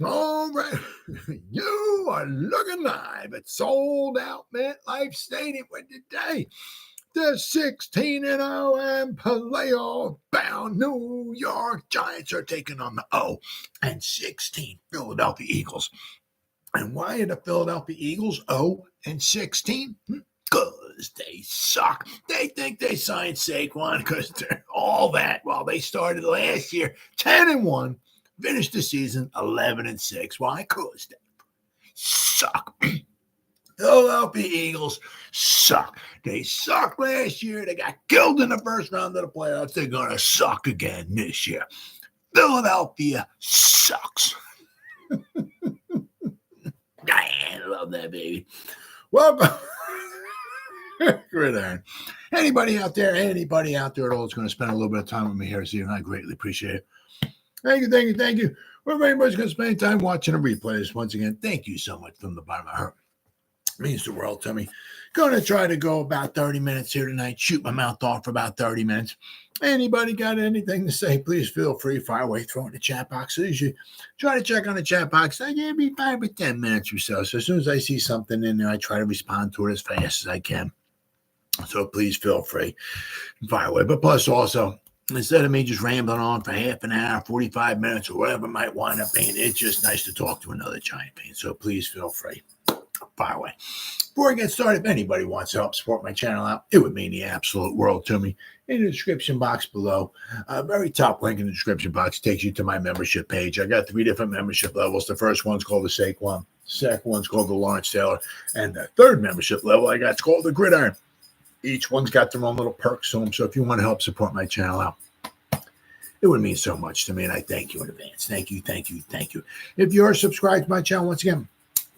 All right. You are looking live at Sold Out MetLife Stadium with today. The 16-0 and playoff bound New York Giants are taking on the 0-16 Philadelphia Eagles. And why are the Philadelphia Eagles 0-16? Because they suck. They think they signed Saquon because they're all that. Well, they started last year 10-1. Finished the season 11-6. Why? Because they suck. Philadelphia Eagles suck. They sucked last year. They got killed in the first round of the playoffs. They're going to suck again this year. Philadelphia sucks. I love that, baby. Welcome. Gridiron. Anybody out there at all is going to spend a little bit of time with me here this evening. I greatly appreciate it. Thank you. Well, everybody's going to spend time watching a replay. Once again, thank you so much from the bottom of my heart. It means the world to me. Going to try to go about 30 minutes here tonight. Shoot my mouth off for about 30 minutes. Anybody got anything to say, please feel free. Fire away, throw it in the chat box. So you should try to check on the chat box. I give me 5 or 10 minutes or so. So as soon as I see something in there, I try to respond to it as fast as I can. So please feel free. Fire away. But plus also, instead of me just rambling on for half an hour, 45 minutes, or whatever it might wind up being, it's just nice to talk to another Giant fan. So please feel free. Fire away. Before I get started, if anybody wants to help support my channel out, it would mean the absolute world to me. In the description box below, very top link in the description box takes you to my membership page. I got 3 different membership levels. The first one's called the Saquon. The second one's called the Lawrence Taylor. And the third membership level I got is called the Gridiron. Each one's got their own little perks to them. So if you want to help support my channel out, it would mean so much to me, and I thank you in advance. Thank you. If you are subscribed to my channel, once again,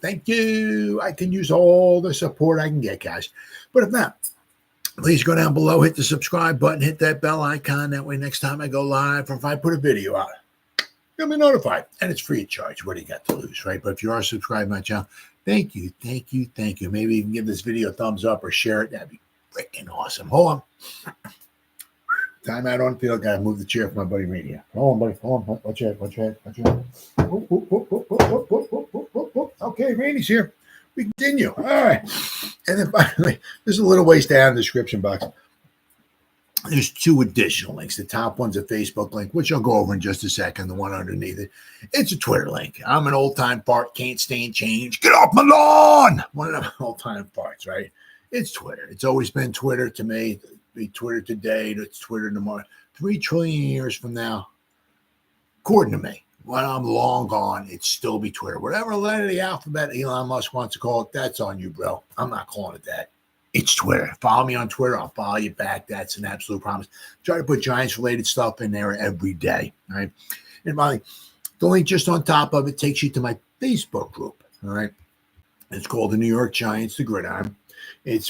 thank you. I can use all the support I can get, guys. But if not, please go down below, hit the subscribe button, hit that bell icon. That way next time I go live or if I put a video out, you'll be notified. And it's free of charge. What do you got to lose, right? But if you are subscribed to my channel, thank you. Maybe you can give this video a thumbs up or share it. That'd be freaking awesome. Hold on. Time out on field. Got to move the chair for my buddy Randy. Hold on, buddy. Hold on. Watch out. Okay, Randy's here. We continue. All right. And then finally, there's a little ways down in the description box. There's 2 additional links. The top one's a Facebook link, which I'll go over in just a second. The one underneath it, it's a Twitter link. I'm an old-time fart. Can't stand change. Get off my lawn. One of them old-time farts, right? It's Twitter. It's always been Twitter to me. Be Twitter today, it's Twitter tomorrow. 3 trillion years from now, according to me, when I'm long gone, it's still be Twitter. Whatever letter of the alphabet Elon Musk wants to call it, that's on you, bro. I'm not calling it that. It's Twitter. Follow me on Twitter. I'll follow you back. That's an absolute promise. Try to put Giants-related stuff in there every day, all right? And finally, the link just on top of it takes you to my Facebook group, all right? It's called the New York Giants, the Gridiron.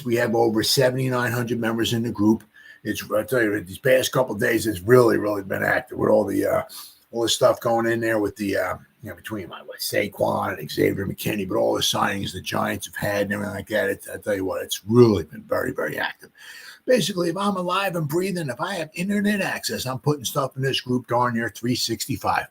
We have over 7,900 members in the group. I tell you, these past couple of days, it's really been active with all the stuff going in there with the between Saquon and Xavier McKinney, but all the signings the Giants have had and everything like that. I tell you what, it's really been very active. Basically, if I'm alive and breathing, if I have internet access, I'm putting stuff in this group darn near 365.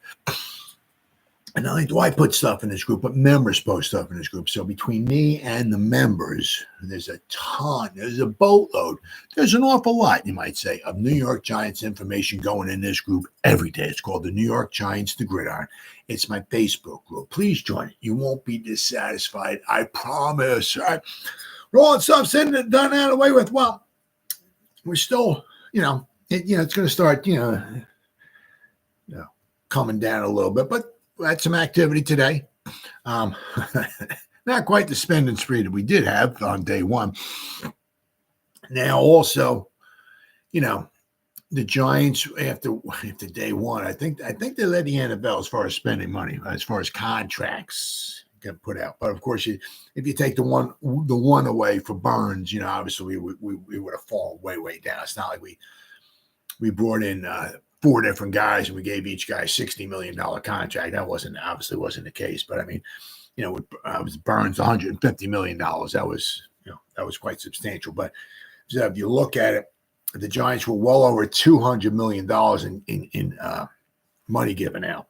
And not only do I put stuff in this group, but members post stuff in this group. So between me and the members, there's a ton, there's a boatload, there's an awful lot, you might say, of New York Giants information going in this group every day. It's called the New York Giants, the Gridiron. It's my Facebook group. Please join it. You won't be dissatisfied. I promise. All right. Rolling stuff, sitting it done out of the way with. Well, we're still, it's going to start, coming down a little bit, but we had some activity today. Not quite the spending spree that we did have on day one. Now, also, the Giants after day one, I think they led the NFL as far as spending money, as far as contracts get put out. But of course, if you take the one away for Burns, obviously we would have fallen way down. It's not like we brought in 4 different guys and we gave each guy $60 million contract. That obviously wasn't the case. But I mean, with Burns $150 million. That was quite substantial. But so if you look at it, the Giants were well over $200 million in money given out.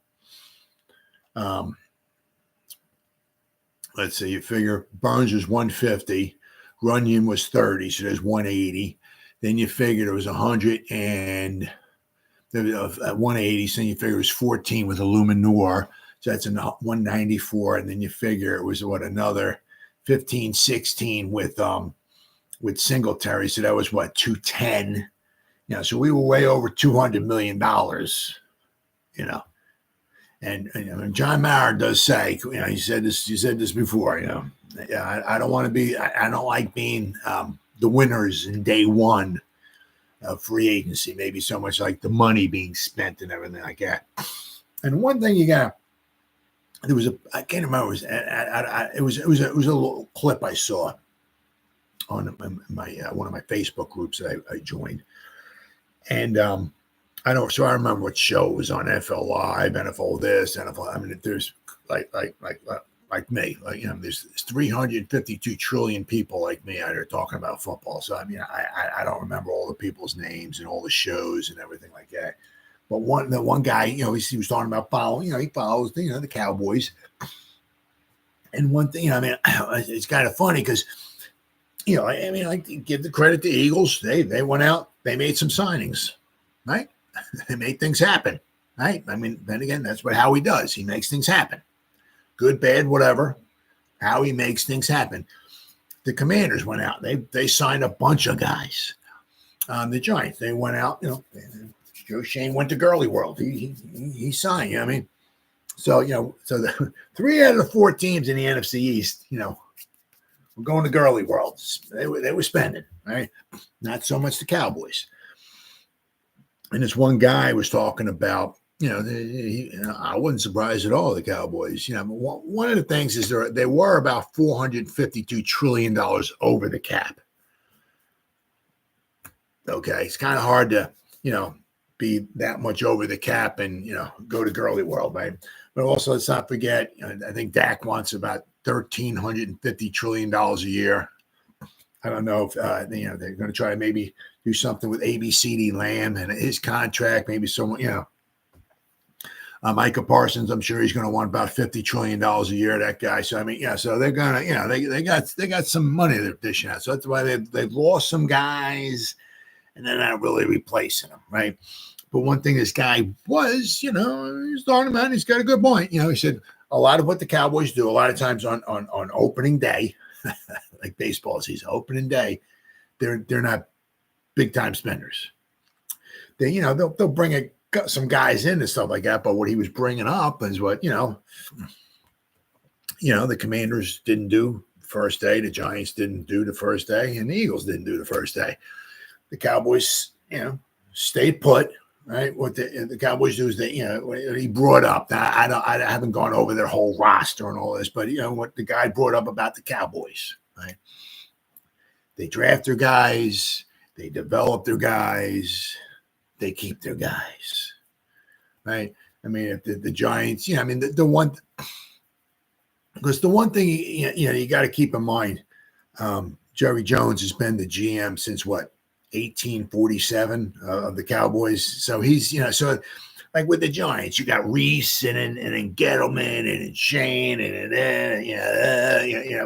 let's see, you figure Burns was 150, Runyon was 30, so there's 180. Then you figure there was 100 and there was 180, so you figure it was 14 with Illuminor, so that's a 194, and then you figure it was another 15, 16 with Singletary, so that was 210. So we were way over $200 million, And John Mara does say, he said this before, I don't want to be, I don't like being the winners in day one of free agency, maybe so much like the money being spent and everything like that. And one thing there was I can't remember, it was a little clip I saw on my one of my Facebook groups that I joined. And I remember what show it was on, NFL Live, NFL this, NFL. I mean, there's like me, there's 352 trillion people like me out there talking about football. So I mean, I don't remember all the people's names and all the shows and everything like that. But one guy, he was talking about following, he follows the Cowboys. And one thing, it's kind of funny because, I give the credit to Eagles. They went out, they made some signings, right? They made things happen, right? I mean, then again, that's what Howie does. He makes things happen. Good, bad, whatever. Howie makes things happen. The Commanders went out. They signed a bunch of guys. The Giants, they went out, Joe Shane went to Gurley World. He signed, So, so the 3 out of the 4 teams in the NFC East, were going to Gurley World. They were spending, right? Not so much the Cowboys. And this one guy was talking about, I wasn't surprised at all, the Cowboys. One of the things is they were about $452 trillion over the cap. Okay, it's kind of hard to, be that much over the cap and, go to Gurley World, right? But also, let's not forget, I think Dak wants about $1,350 trillion a year. I don't know if, they're going to try to maybe do something with ABCD Lamb and his contract, maybe someone, Micah Parsons, I'm sure he's going to want about $50 trillion a year, that guy. So, so they're going to, they got some money they're dishing out. So that's why they've lost some guys and they're not really replacing them, right? But one thing this guy was, he's talking about, he's got a good point. He said a lot of what the Cowboys do, a lot of times on opening day, like baseball season, opening day, they're not big time spenders. They'll bring some guys in and stuff like that. But what he was bringing up is what, the Commanders didn't do first day, the Giants didn't do the first day, and the Eagles didn't do the first day. The Cowboys, stayed put. Right, what the Cowboys do is he brought up. Now, I haven't gone over their whole roster and all this, but what the guy brought up about the Cowboys, right? They draft their guys, they develop their guys, they keep their guys, right? I mean, if the Giants, the one, because the one thing you got to keep in mind, Jerry Jones has been the GM since what? 1847 of the Cowboys. So he's, so like with the Giants, you got Reese and then Gettleman and Shane and then,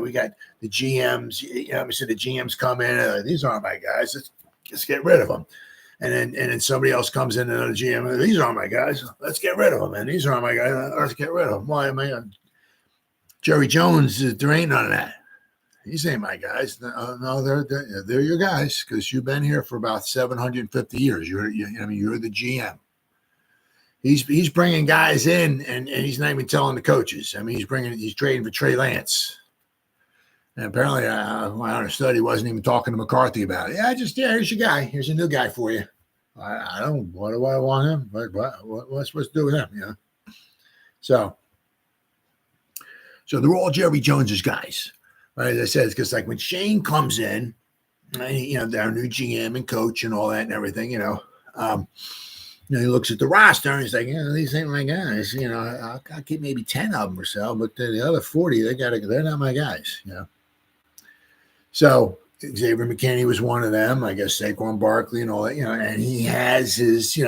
we got the GMs, so the GMs come in, these aren't my guys. Let's get rid of them. And then somebody else comes in, another GM, these aren't my guys. Let's get rid of them. And these aren't my guys. Let's get rid of them. Why am I? Jerry Jones, there ain't none of that. These ain't my guys. No, they're your guys because you've been here for about 750 years. You're the GM. He's bringing guys in, and he's not even telling the coaches. He's trading for Trey Lance. And apparently, I understood he wasn't even talking to McCarthy about it. Here's your guy. Here's a new guy for you. I don't. What do I want him? What's supposed to do with him? So they're all Jerry Jones's guys. Right, as I said, because like when Shane comes in, our new GM and coach and all that and everything, he looks at the roster and he's like, these ain't my guys. I'll keep maybe 10 of them or so, but the other 40, they're not my guys. So Xavier McKinney was one of them. I guess Saquon Barkley and all that. And he has his, his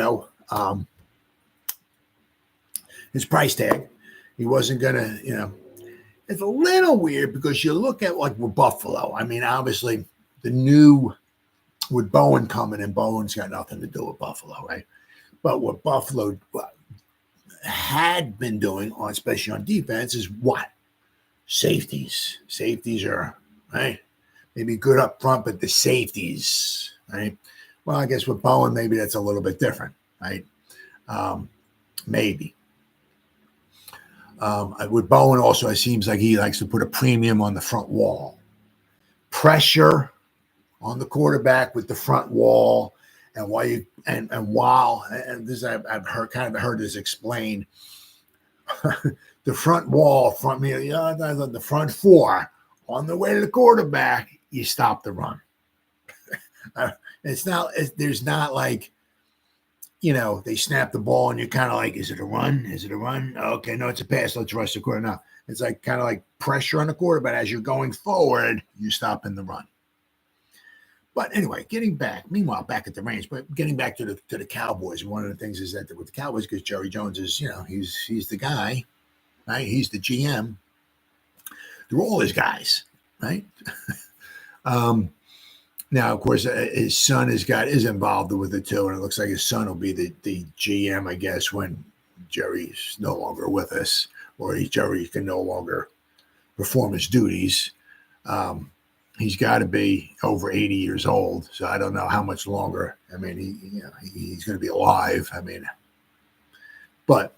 price tag. He wasn't gonna, it's a little weird because you look at like with Buffalo. I mean, obviously the new with Bowen coming in, Bowen's got nothing to do with Buffalo, right? But what Buffalo had been doing, especially on defense, is what? Safeties. Safeties are, right? Maybe good up front, but the safeties, right? Well, I guess with Bowen, maybe that's a little bit different, right? Maybe. With Bowen also, it seems like he likes to put a premium on the front wall. Pressure on the quarterback with the front wall, and this I've heard this explained. The front wall, the front four on the way to the quarterback, you stop the run. There's not like, they snap the ball and you're kind of like, is it a run? Is it a run? Okay, no, it's a pass. Let's rush the quarter. No, it's like kind of like pressure on the quarterback. As you're going forward, you stop in the run. But anyway, meanwhile, back at the range, but getting back to the Cowboys, one of the things is that with the Cowboys, because Jerry Jones is, he's the guy, right? He's the GM. They're all his guys, right? Now, of course, his son is involved with it too, and it looks like his son will be the GM, I guess, when Jerry's no longer with us, or Jerry can no longer perform his duties. He's got to be over 80 years old, so I don't know how much longer. I mean, he's going to be alive. I mean, but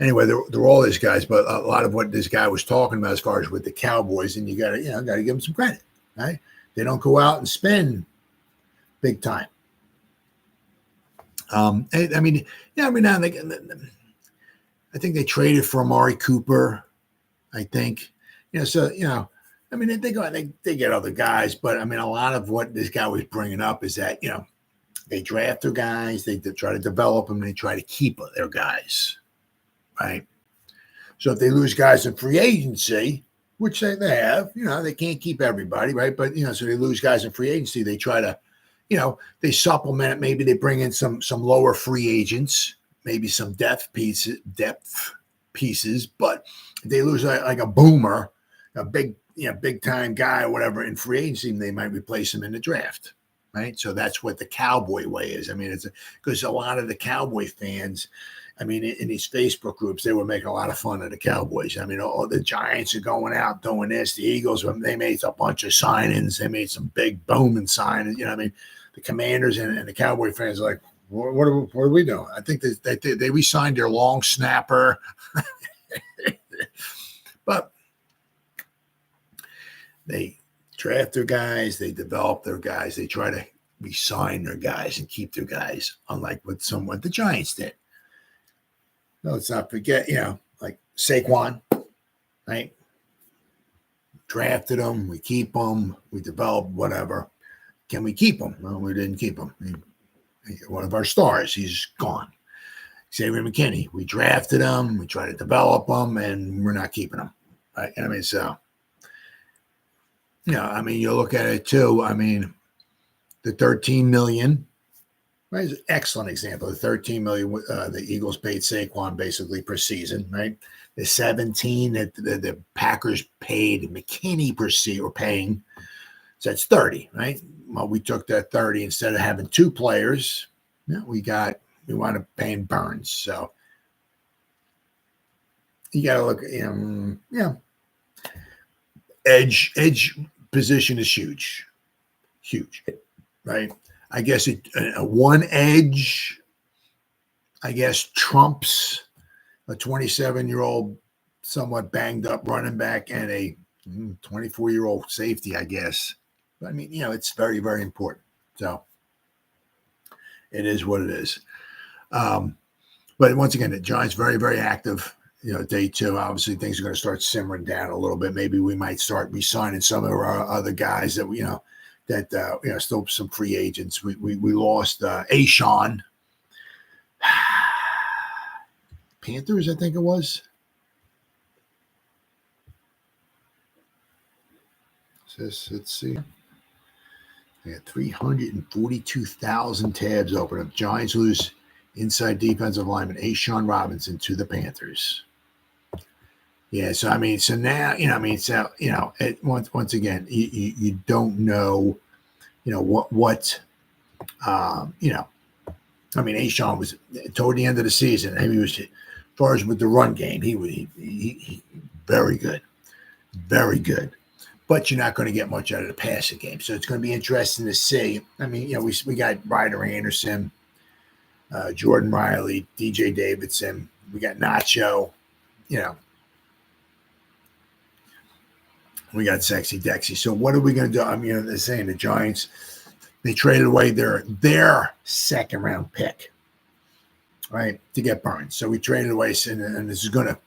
anyway, they're all these guys. But a lot of what this guy was talking about, as far as with the Cowboys, and you got to give them some credit, right? They don't go out and spend big time. Every now and then, I think they traded for Amari Cooper. I think, they go out, they get other guys, but I mean, a lot of what this guy was bringing up is that, they draft their guys, they try to develop them, they try to keep their guys, right? So if they lose guys in free agency, which they have, they can't keep everybody, right? But, so they lose guys in free agency, they try to, they supplement it. Maybe they bring in some lower free agents, maybe some depth pieces, but if they lose like a boomer, a big time guy or whatever in free agency, they might replace him in the draft, right? So that's what the Cowboy way is. I mean, it's because a lot of the Cowboy fans, I mean, in these Facebook groups, they were making a lot of fun of the Cowboys. I mean, the Giants are going out doing this. The Eagles, they made a bunch of signings. They made some big booming signings. I mean, the Commanders and the Cowboy fans are like, what are we doing? I think they re-signed their long snapper. But they draft their guys, they develop their guys, they try to re-sign their guys and keep their guys, unlike what the Giants did. No, let's not forget, like Saquon, right? Drafted him, we keep him, we develop whatever. Can we keep him? No, we didn't keep him. One of our stars, he's gone. Xavier McKinney, we drafted him, we try to develop him, and we're not keeping him. Right? I mean, so, you look at it too. I mean, the $13 million, right, is an excellent example. The $13 million the Eagles paid Saquon basically per season, right? The 17 that the Packers paid McKinney per season, or paying, so that's 30, right? Well, we took that 30 instead of having two players. We wound up paying Burns. So you got to look at edge position is huge, right? I guess a one edge, I guess, trumps a 27-year-old, somewhat banged up running back and a 24-year-old safety, I guess. But I mean, it's very, very important. So it is what it is. But once again, the Giants very, very active. Day two, obviously things are going to start simmering down a little bit. Maybe we might start re-signing some of our other guys that still some free agents. We lost Oshane. Panthers, I think it was. Let's see. They had 342,000 tabs open up. Giants lose inside defensive lineman Oshane Robinson to the Panthers. Yeah, so I mean, so now once again, you don't know, what I mean, Oshane was toward the end of the season. He was, as far as with the run game, he was he very good, very good. But you're not going to get much out of the passing game, so it's going to be interesting to see. I mean, we got Ryder Anderson, Jordan Riley, DJ Davidson. We got Nacho. We got Sexy Dexy. So what are we going to do? I mean, they're saying the Giants, they traded away their second round pick, right, to get Burns. So we traded away, and this is going to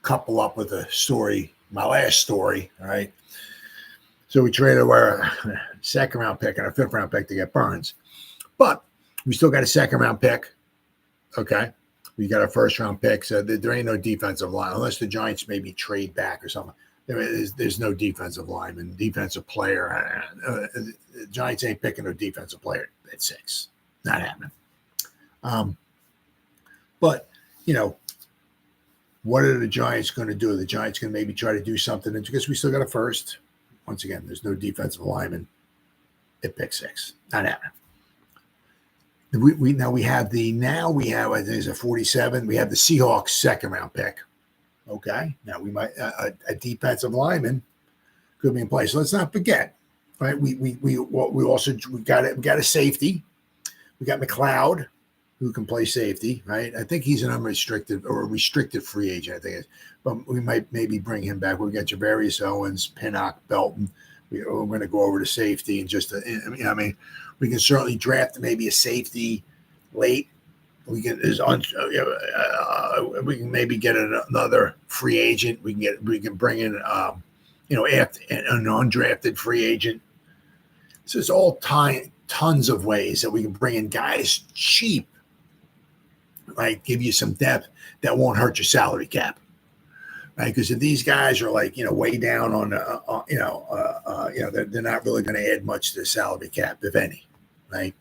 couple up with a story, my last story, all right? So we traded away our second round pick and our fifth round pick to get Burns. But we still got a second round pick, okay? We got our first round pick, so there ain't no defensive line unless the Giants maybe trade back or something. There's no defensive lineman, defensive player. The Giants ain't picking no defensive player at 6. Not happening. But what are the Giants going to do? The Giants going to maybe try to do something because we still got a first. Once again, there's no defensive lineman at pick 6. Not happening. We have I think it's a 47. We have the Seahawks second round pick. Okay, now we might a defensive lineman could be in place. So let's not forget, right? We got a safety. We got McLeod, who can play safety, right? I think he's an unrestricted or a restricted free agent, I think it is. But we might maybe bring him back. We've got Javarius Owens, Pinnock, Belton. We're going to go over to safety and just, we can certainly draft maybe a safety late. We can maybe get another free agent. We can bring in an undrafted free agent. So it's all tons of ways that we can bring in guys cheap, right? Give you some depth that won't hurt your salary cap, right? Because if these guys are way down on, they're not really going to add much to the salary cap, if any, right?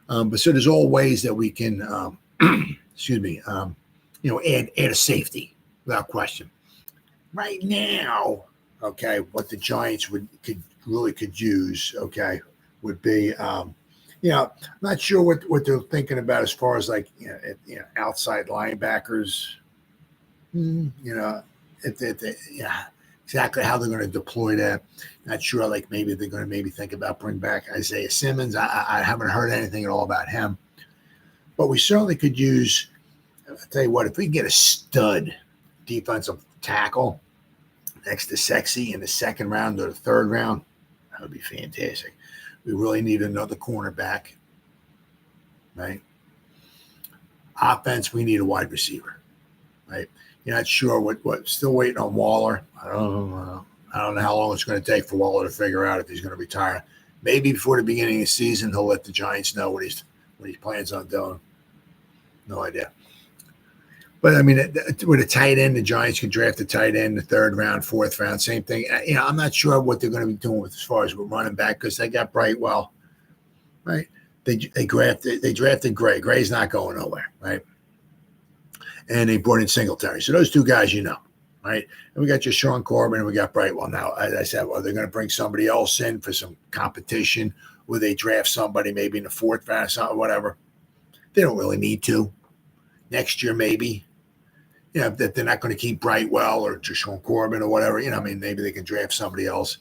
But so there's all ways that we can, add a safety without question. Right now, okay, what the Giants could use, okay, would be, I'm not sure what they're thinking about as far as outside linebackers. Exactly how they're going to deploy that. Not sure. Maybe they're going to think about bring back Isaiah Simmons. I haven't heard anything at all about him, but we certainly could use. I'll tell you what, if we can get a stud defensive tackle next to Sexy in the second round or the third round, that would be fantastic. We really need another cornerback, right? Offense, we need a wide receiver, right? You're not sure what. Still waiting on Waller. I don't know how long it's going to take for Waller to figure out if he's going to retire. Maybe before the beginning of the season, he'll let the Giants know what he plans on doing. No idea. But I mean, with a tight end, the Giants can draft a tight end, the third round, fourth round, same thing. I'm not sure what they're going to be doing as far as with running back because they got Brightwell, right? They drafted Gray. Gray's not going nowhere, right? And they brought in Singletary. So those two guys, right? And we got your Sean Corbin and we got Brightwell. Now, as I said, they're going to bring somebody else in for some competition where they draft somebody maybe in the fourth round or whatever. They don't really need to. Next year, maybe. That they're not going to keep Brightwell or Sean Corbin or whatever. Maybe they can draft somebody else.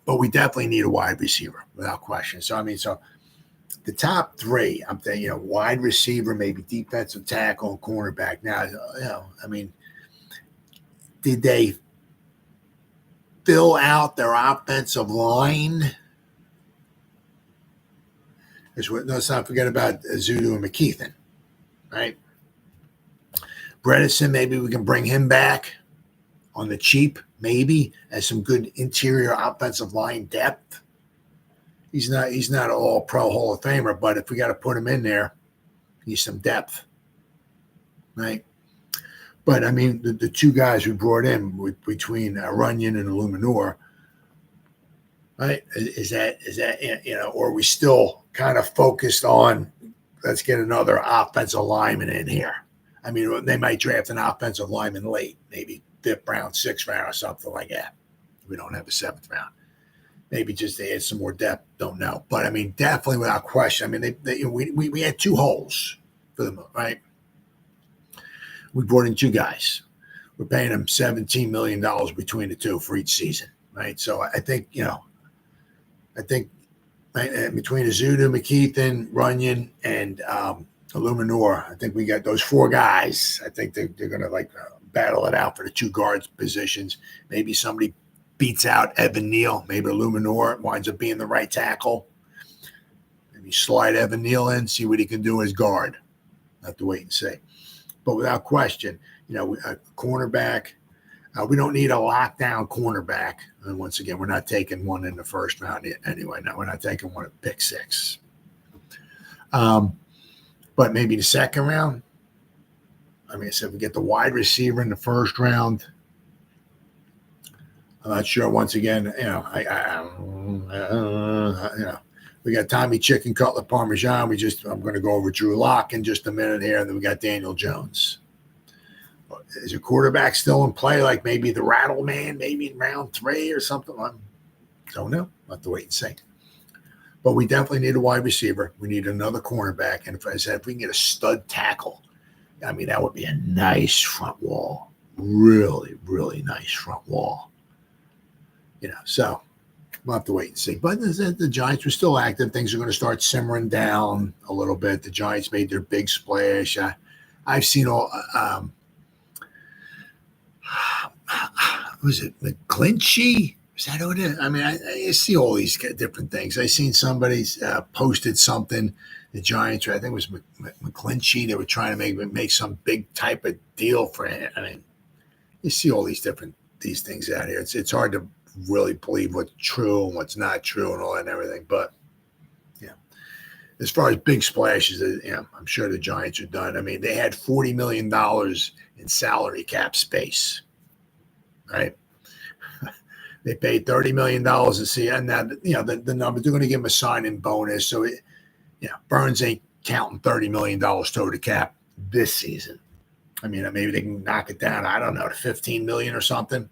But we definitely need a wide receiver without question. So, the top 3, I'm thinking, wide receiver, maybe defensive tackle and cornerback. Now, did they fill out their offensive line? Let's not forget about Zudu and McKeithen, right? Bredesen, maybe we can bring him back on the cheap, maybe, as some good interior offensive line depth. He's not all pro Hall of Famer, but if we got to put him in there, he's some depth, right? But the two guys we brought in between Runyon and Illuminor, right? Is that or are we still kind of focused on let's get another offensive lineman in here? I mean, they might draft an offensive lineman late, maybe 5th round, 6th round, or something like that. We don't have a 7th round. Maybe just they had some more depth. Don't know. But, I mean, definitely without question. I mean, we had 2 holes for them, right? We brought in 2 guys. We're paying them $17 million between the 2 for each season, right? So I think, between Azudu, McKeithen, Runyon, and Illuminor, I think we got those 4 guys. I think they're going to battle it out for the 2 guards positions. Maybe somebody beats out Evan Neal. Maybe Illuminor winds up being the right tackle. Maybe slide Evan Neal in, see what he can do as guard. Have to wait and see. But without question, a cornerback. We don't need a lockdown cornerback. And once again, we're not taking one in the 1st round anyway. No, we're not taking one at pick 6. But maybe the 2nd round. I mean, so if we get the wide receiver in the 1st round, I'm not sure. Once again, we got Tommy Chicken Cutlet Parmesan. I'm going to go over Drew Lock in just a minute here, and then we got Daniel Jones. Is a quarterback still in play? Like maybe the Rattle Man, maybe in round 3 or something. I don't know. We'll have to wait and see. But we definitely need a wide receiver. We need another cornerback. And if we can get a stud tackle, I mean, that would be a nice front wall. Really, really nice front wall. So we'll have to wait and see. But the Giants were still active. Things are going to start simmering down a little bit. The Giants made their big splash. I've seen all was it McClinchy? Is that what it is? I mean, I see all these different things. I seen somebody posted something. The Giants, I think it was McClinchy. They were trying to make some big type of deal for him. I mean, you see all these things out here. It's hard to really believe what's true and what's not true and all that and everything. But as far as big splashes, I'm sure the Giants are done. I mean, they had $40 million in salary cap space, right? They paid $30 million to see, and now the number they're going to give him a signing bonus. So, Burns ain't counting $30 million toward the cap this season. I mean, maybe they can knock it down. I don't know, to $15 million or something.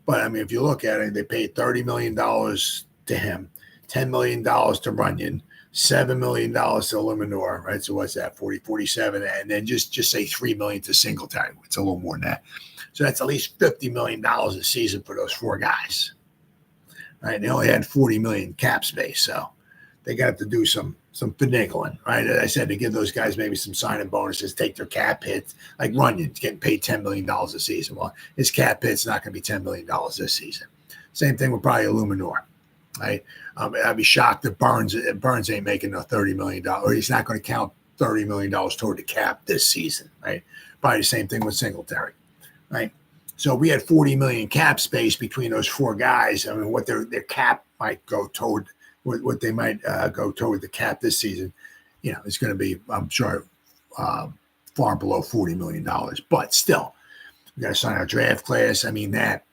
But I mean, if you look at it, they paid $30 million to him, $10 million to Runyon, $7 million to Illuminor, right? So what's that? 47, and then just say $3 million to Singletary. It's a little more than that. So that's at least $50 million a season for those 4 guys, right? And they only had $40 million cap space, so they got to do some finagling, right? As I said, to give those guys maybe some signing bonuses, take their cap hits. Like Runyon's getting paid $10 million a season. Well, his cap hit's not going to be $10 million this season. Same thing with probably Illuminor, right? I'd be shocked if Burns ain't making no $30 million, or he's not going to count $30 million toward the cap this season, right? Probably the same thing with Singletary, right? So we had $40 million cap space between those 4 guys. I mean, what their cap might go toward, what they might go toward the cap this season, it's going to be, I'm sure, far below $40 million. But still, we got to sign our draft class. I mean, that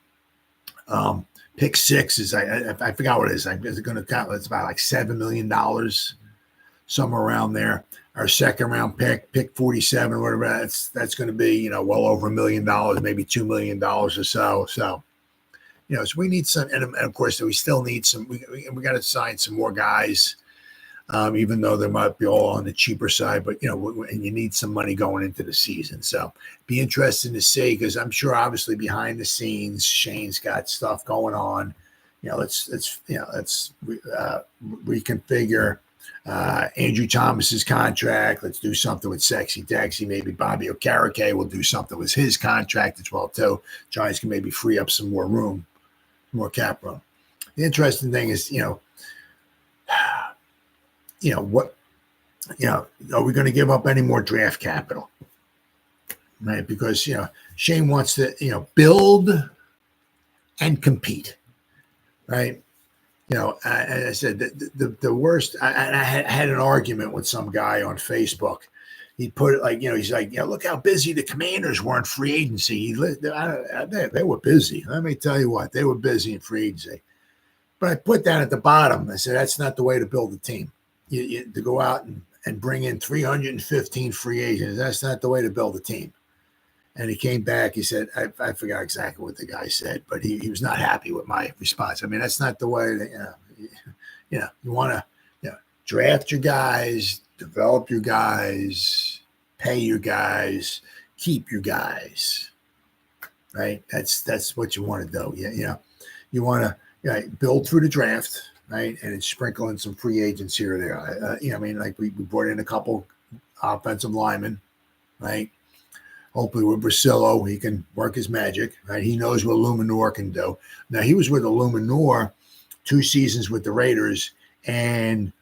pick 6 is, I forgot what it is. Is it going to count? It's about like $7 million, somewhere around there. Our 2nd round pick 47 or whatever, that's going to be, well over $1 million, maybe $2 million or so. So, so we need some, and of course, we still need some. We got to sign some more guys, even though they might be all on the cheaper side. But and you need some money going into the season. So, be interesting to see, because I'm sure, obviously, behind the scenes, Shane's got stuff going on. Let's reconfigure Andrew Thomas's contract. Let's do something with Sexy Dexy. Maybe Bobby Okereke will do something with his contract as well too. Giants can maybe free up some more room, more cap room. The interesting thing is, are we going to give up any more draft capital? Right? Because, Shane wants to, build and compete. Right? As I said, the worst, I had an argument with some guy on Facebook. He put it like, he's like, look how busy the Commanders were in free agency. They were busy. Let me tell you what, they were busy in free agency. But I put that at the bottom. I said, that's not the way to build a team. You to go out and bring in 315 free agents. That's not the way to build a team. And he came back. He said, I forgot exactly what the guy said, but he was not happy with my response. I mean, that's not the way that, you want to draft your guys, develop your guys, pay your guys, keep your guys, right? That's what you want to do. You want to build through the draft, right? And it's sprinkling some free agents here or there. Like we brought in a couple offensive linemen, right? Hopefully with Brasillo, he can work his magic, right? He knows what Luminor can do. Now, he was with the Luminor 2 seasons with the Raiders and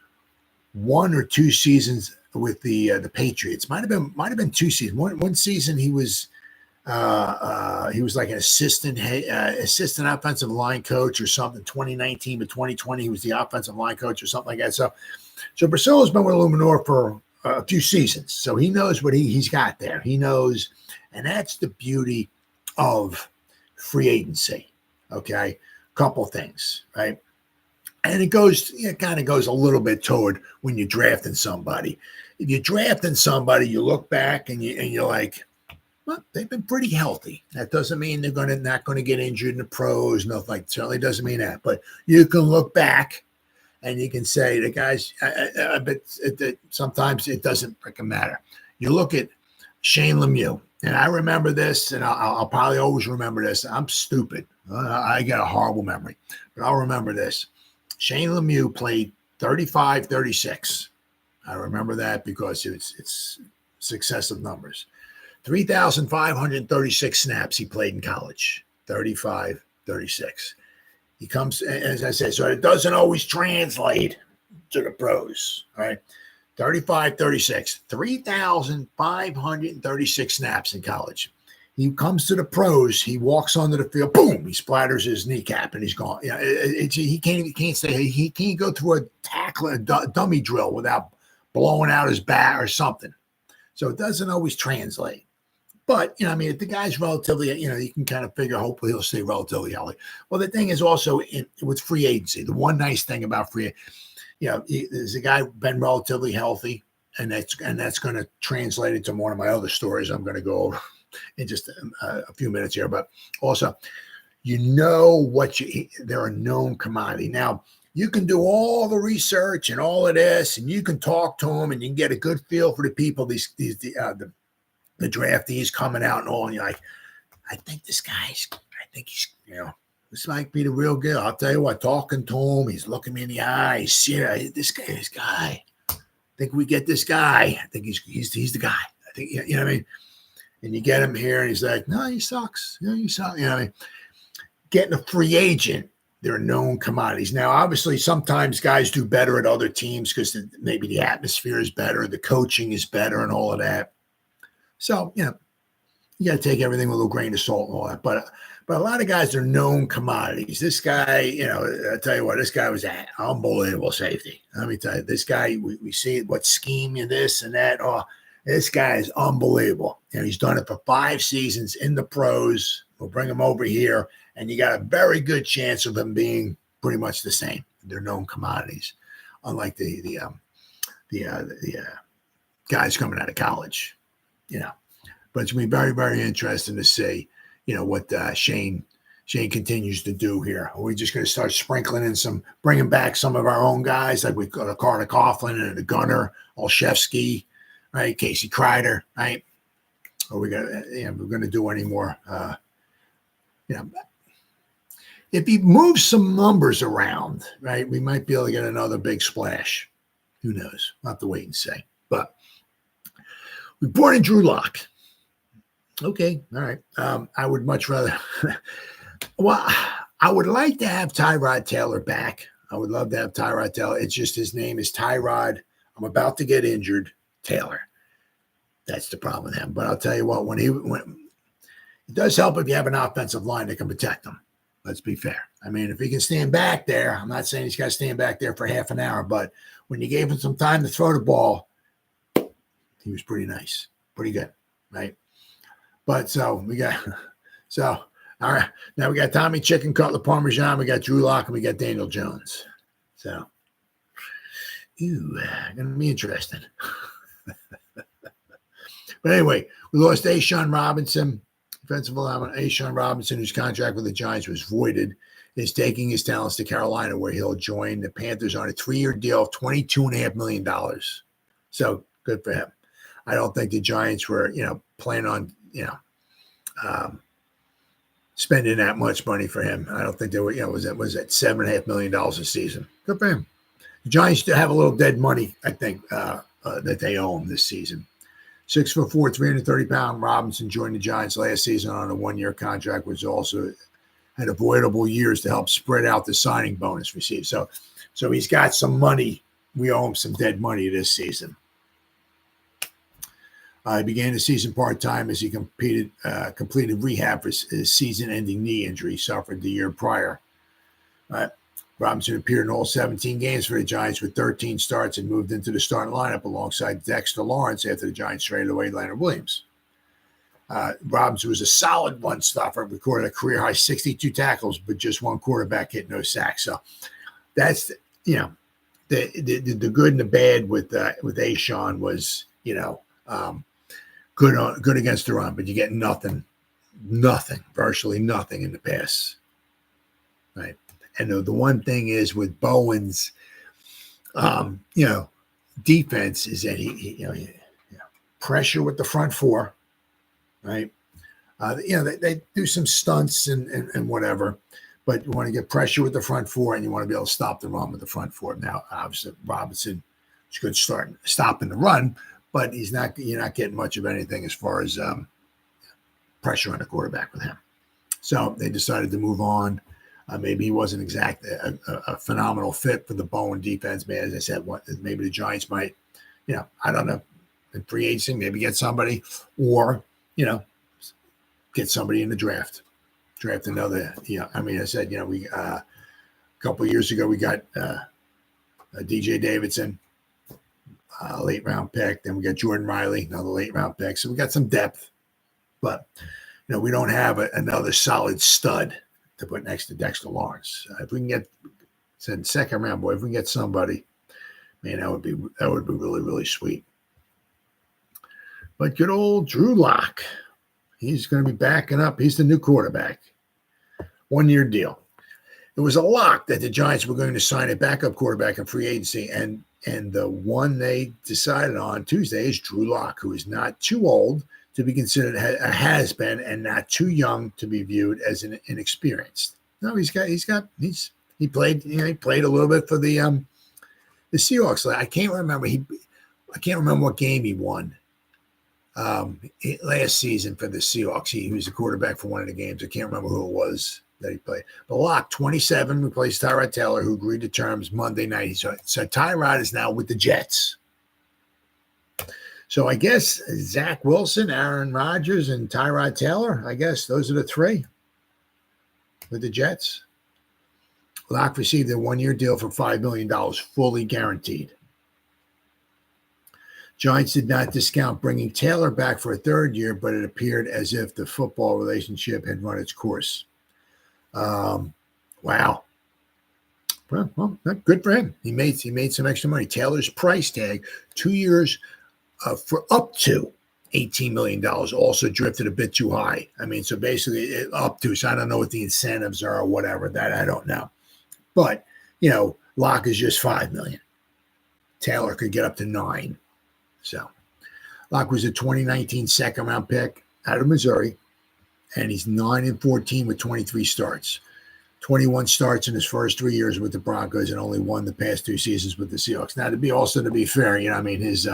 1 or 2 seasons with the Patriots. Might have been 2 seasons. One season he was like an assistant offensive line coach or something. 2019 to 2020, he was the offensive line coach or something like that. So Brasillo's been with Luminor for a few seasons, so he knows what he's got there. He knows, and that's the beauty of free agency. Okay, couple things, right? And it kind of goes a little bit toward when you're drafting somebody. If you're drafting somebody, you look back and you're like, well, they've been pretty healthy. That doesn't mean they're not going to get injured in the pros. Nothing like certainly doesn't mean that. But you can look back and you can say the guys. But sometimes it doesn't freaking matter. You look at Shane Lemieux, and I remember this, and I'll probably always remember this. I'm stupid. I got a horrible memory, but I'll remember this. Shane Lemieux played 35-36. I remember that because it's successive numbers. 3,536 snaps he played in college. 35-36. He comes, as I said, so it doesn't always translate to the pros, right? 35-36, 3,536 snaps in college. He comes to the pros, he walks onto the field, boom, he splatters his kneecap and he's gone. He can't go through a dummy drill without blowing out his bat or something. So it doesn't always translate. But, if the guy's relatively, you can kind of figure hopefully he'll stay relatively healthy. Well, the thing is also with free agency, the one nice thing about free, there's a guy been relatively healthy, and that's going to translate into one of my other stories I'm going to go over in just a few minutes here. But also, they're a known commodity. Now, you can do all the research and all of this, and you can talk to them, and you can get a good feel for the people, the draftees coming out and all, and you're like, I think he's, this might be the real deal. I'll tell you what, talking to him, he's looking me in the eye. This guy. I think we get this guy. I think he's the guy. I think, you know what I mean? And you get him here, and he's like, no, he sucks. You suck. You know what I mean? Getting a free agent, they're known commodities. Now, obviously, sometimes guys do better at other teams because maybe the atmosphere is better, the coaching is better, and all of that. So, you got to take everything with a little grain of salt and all that. But a lot of guys are known commodities. This guy, I tell you what, this guy was an unbelievable safety. Let me tell you, this guy, we see what scheme and this and that. Oh, this guy is unbelievable. He's done it for 5 seasons in the pros. We'll bring him over here, and you got a very good chance of him being pretty much the same. They're known commodities, unlike the guys coming out of college. But it's going to be very, very interesting to see, what Shane continues to do here. Are we just going to start sprinkling in bringing back some of our own guys, like we got a Carter Coughlin and a Gunner, Olszewski, right? Casey Kreider, right? Or we're going to do any more, if he moves some numbers around, right, we might be able to get another big splash. Who knows? We'll have to wait and see. But we brought in Drew Lock. Okay, all right. I would much rather. Well, I would like to have Tyrod Taylor back. I would love to have Tyrod Taylor. It's just his name is Tyrod. I'm about to get injured, Taylor. That's the problem with him. But I'll tell you what, when it does help if you have an offensive line that can protect him. Let's be fair. I mean, if he can stand back there, I'm not saying he's got to stand back there for half an hour, but when you gave him some time to throw the ball, he was pretty nice, pretty good, right? But all right. Now we got Tommy Chicken, Cutler Parmesan, we got Drew Lock, and we got Daniel Jones. So, Going to be interesting. But anyway, we lost A'Shawn Robinson, defensive lineman A'Shawn Robinson, whose contract with the Giants was voided, is taking his talents to Carolina, where he'll join the Panthers on a 3-year deal of $22.5 million. So good for him. I don't think the Giants were, planning on, spending that much money for him. I don't think they were, was at $7.5 million a season. Good for him. The Giants have a little dead money, I think, that they owe him this season. 6'4", 330-pound Robinson joined the Giants last season on a 1-year contract, which also had avoidable years to help spread out the signing bonus received. So he's got some money. We owe him some dead money this season. He began the season part-time as he completed rehab for his season-ending knee injury suffered the year prior. Robinson appeared in all 17 games for the Giants with 13 starts and moved into the starting lineup alongside Dexter Lawrence after the Giants traded away Leonard Williams. Robinson was a solid one-stopper, recorded a career-high 62 tackles, but just one quarterback hit, no sacks. So that's, the good and the bad with A'Shawn was, good against the run, but you get nothing, virtually nothing in the pass, right? And the one thing is with Bowen's, defense is that he pressure with the front four, right? They do some stunts and whatever, but you want to get pressure with the front four and you want to be able to stop the run with the front four. Now, obviously, Robinson is good start stopping the run, but you're not getting much of anything as far as pressure on the quarterback with him. So they decided to move on. Maybe he wasn't exactly a phenomenal fit for the Bowen defense. Man, as I said, maybe the Giants might, I don't know, in free agency, maybe get somebody or, get somebody in the draft. Draft another, I said, we a couple of years ago, we got DJ Davidson, late round pick. Then we got Jordan Riley, another late round pick. So we got some depth, but, we don't have another solid stud to put next to Dexter Lawrence. If we can get, said second round, boy, if we can get somebody, man, that would be really, really sweet. But good old Drew Lock, he's going to be backing up. He's the new quarterback. 1-year deal. It was a lock that the Giants were going to sign a backup quarterback in free agency, and the one they decided on Tuesday is Drew Lock, who is not too old to be considered a has-been and not too young to be viewed as an inexperienced. No, he played a little bit for the Seahawks. I can't remember what game he won last season for the Seahawks. He was a quarterback for one of the games. I can't remember who it was that he played. But Locke, 27, replaced Tyrod Taylor, who agreed to terms Monday night. So Tyrod is now with the Jets. So I guess Zach Wilson, Aaron Rodgers, and Tyrod Taylor, I guess those are the three with the Jets. Locke received a 1-year deal for $5 million, fully guaranteed. Giants did not discount bringing Taylor back for a third year, but it appeared as if the football relationship had run its course. Wow. Well, good for him. He made some extra money. Taylor's price tag, 2 years for up to $18 million, also drifted a bit too high. So basically up to, so I don't know what the incentives are or whatever, that I don't know. But, Locke is just $5 million. Taylor could get up to $9 million. So Locke was a 2019 second round pick out of Missouri, and he's 9-14 with 23 starts. 21 starts in his first 3 years with the Broncos and only won the past 2 seasons with the Seahawks. Now, to be fair, his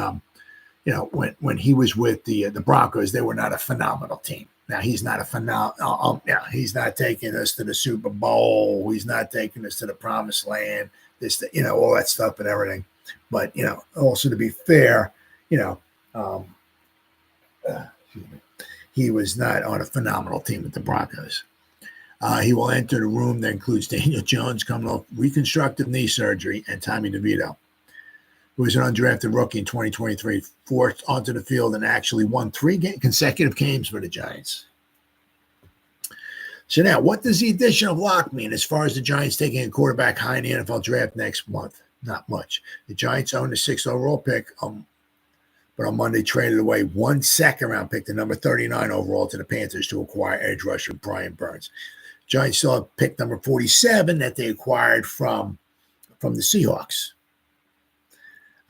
when he was with the Broncos, they were not a phenomenal team. Now, he's not he's not taking us to the Super Bowl. He's not taking us to the Promised Land, all that stuff and everything. But, also to be fair, he was not on a phenomenal team with the Broncos. He will enter the room that includes Daniel Jones coming off reconstructive knee surgery and Tommy DeVito, who was an undrafted rookie in 2023, forced onto the field and actually won 3 consecutive games for the Giants. So now, what does the addition of Locke mean as far as the Giants taking a quarterback high in the NFL draft next month? Not much. The Giants own the 6th overall pick, but on Monday traded away 1 second-round pick, the number 39 overall, to the Panthers to acquire edge rusher Brian Burns. Giants still have pick number 47 that they acquired from the Seahawks.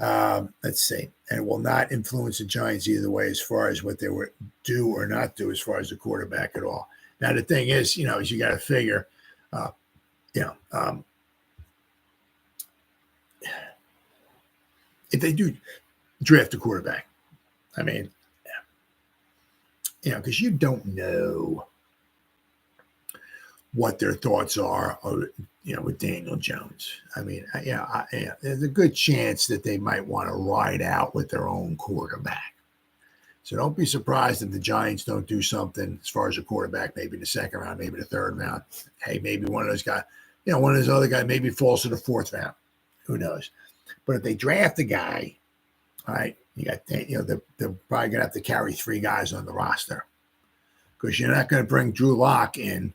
Let's see. And it will not influence the Giants either way as far as what they would do or not do as far as the quarterback at all. Now, the thing is, is you got to figure, if they do draft a quarterback, I mean, because you don't know what their thoughts are, with Daniel Jones. I mean, there's a good chance that they might want to ride out with their own quarterback. So don't be surprised if the Giants don't do something as far as a quarterback, maybe in the 2nd round, maybe the 3rd round. Hey, maybe one of those guys, one of those other guys maybe falls to the 4th round. Who knows? But if they draft a guy, all right, you got, they're probably going to have to carry 3 guys on the roster, because you're not going to bring Drew Lock in,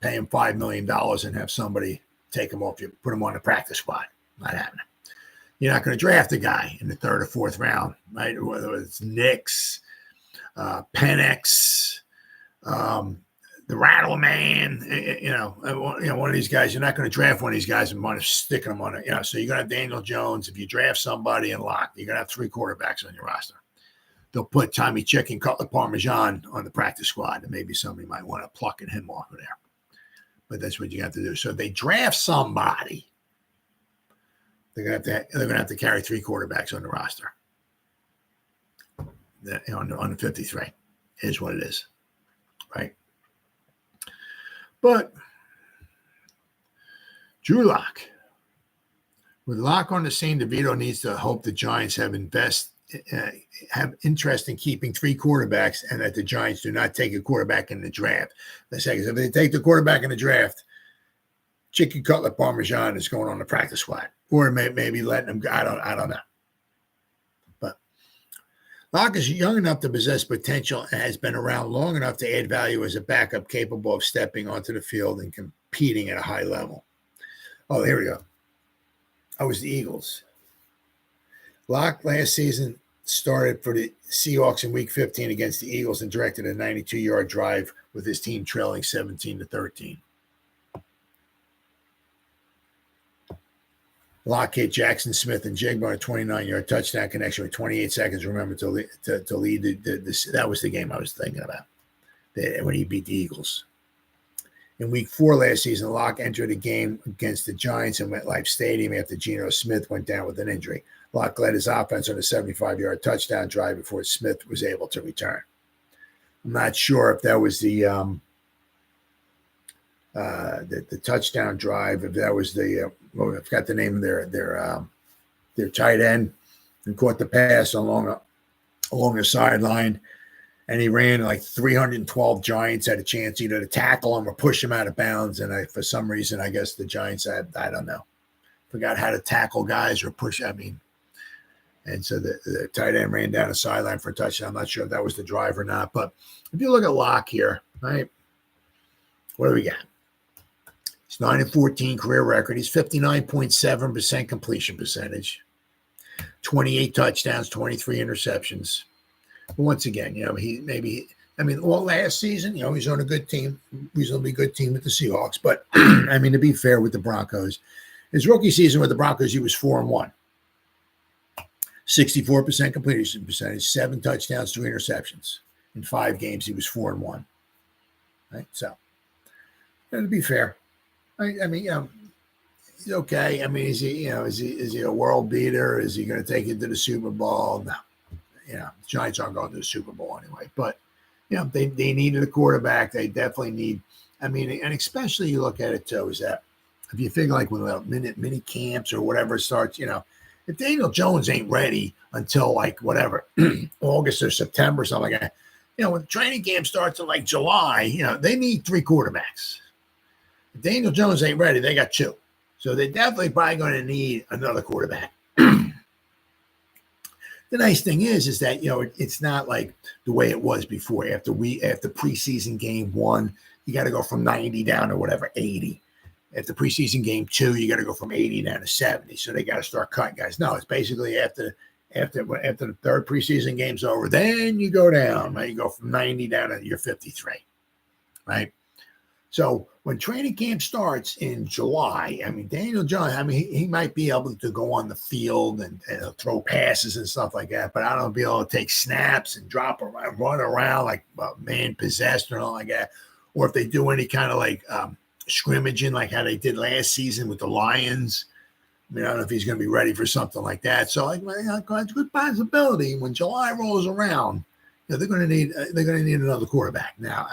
pay him $5 million and have somebody take him off you, put him on the practice squad. Not happening. You're not going to draft a guy in the 3rd or 4th round, right? Whether it's Knicks, Penix, the Rattle Man, one of these guys. You're not going to draft one of these guys and want to stick them on it. So you're going to have Daniel Jones. If you draft somebody and Lock, you're going to have 3 quarterbacks on your roster. They'll put Tommy Chicken, Cutler Parmesan on the practice squad, and maybe somebody might want to pluck him off of there. But that's what you have to do. So if they draft somebody, they're gonna have to carry 3 quarterbacks on the roster. On the 53 is what it is, right? But Drew Lock, with Lock on the scene, DeVito needs to hope the Giants have interest in keeping 3 quarterbacks, and that the Giants do not take a quarterback in the draft. The second, if they take the quarterback in the draft, Chicken Cutler Parmesan is going on the practice squad, or maybe letting them go. I don't know. But Lock is young enough to possess potential and has been around long enough to add value as a backup capable of stepping onto the field and competing at a high level. Oh, here we go. Oh, it was the Eagles. Lock last season started for the Seahawks in Week 15 against the Eagles and directed a 92-yard drive with his team trailing 17-13. Lock hit Jackson, Smith, and Jigba on a 29-yard touchdown connection with 28 seconds. Remember to lead that was the game I was thinking about when he beat the Eagles. In Week 4 last season, Lock entered a game against the Giants in MetLife Stadium after Geno Smith went down with an injury. Lock led his offense on a 75-yard touchdown drive before Smith was able to return. I'm not sure if that was the touchdown drive, if that was I forgot the name of their tight end, and caught the pass along the sideline, and he ran like 312 Giants had a chance either to tackle him or push him out of bounds, and for some reason, I guess the Giants had, I don't know, forgot how to tackle guys or push. And so the tight end ran down the sideline for a touchdown. I'm not sure if that was the drive or not, but if you look at Lock here, right, what do we got? He's 9-14 career record. He's 59.7% completion percentage, 28 touchdowns, 23 interceptions. But once again, last season, he's on a good team, reasonably good team with the Seahawks. But to be fair with the Broncos, his rookie season with the Broncos, he was 4-1. 64% completion percentage, 7 touchdowns, 3 interceptions. In 5 games, he was 4-1. Right? So, to be fair, he's okay. Is he a world beater? Is he going to take it to the Super Bowl? No. The Giants aren't going to the Super Bowl anyway. But, they needed a quarterback. They definitely need, and especially you look at it too, is that if you figure like when mini camps or whatever starts, if Daniel Jones ain't ready until like whatever, August or September or something like that, when the training camp starts in like July, they need 3 quarterbacks. If Daniel Jones ain't ready, they got 2. So they're definitely probably going to need another quarterback. The nice thing is that, it's not like the way it was before. After preseason game 1, you got to go from 90 down to whatever, 80. after preseason game 2, you got to go from 80 down to 70. So they got to start cutting guys. No, it's basically after the third preseason game's over, then you go down. Right? You go from 90 down to your 53, right? So when training camp starts in July, I mean, Daniel Jones, I mean, he might be able to go on the field and throw passes and stuff like that, but I don't know if he'll be able to take snaps and drop around, run around like man possessed or all like that. Or if they do any kind of like scrimmaging, like how they did last season with the Lions. I mean, I don't know if he's going to be ready for something like that. So it's a good possibility when July rolls around, they're going to need another quarterback. Now,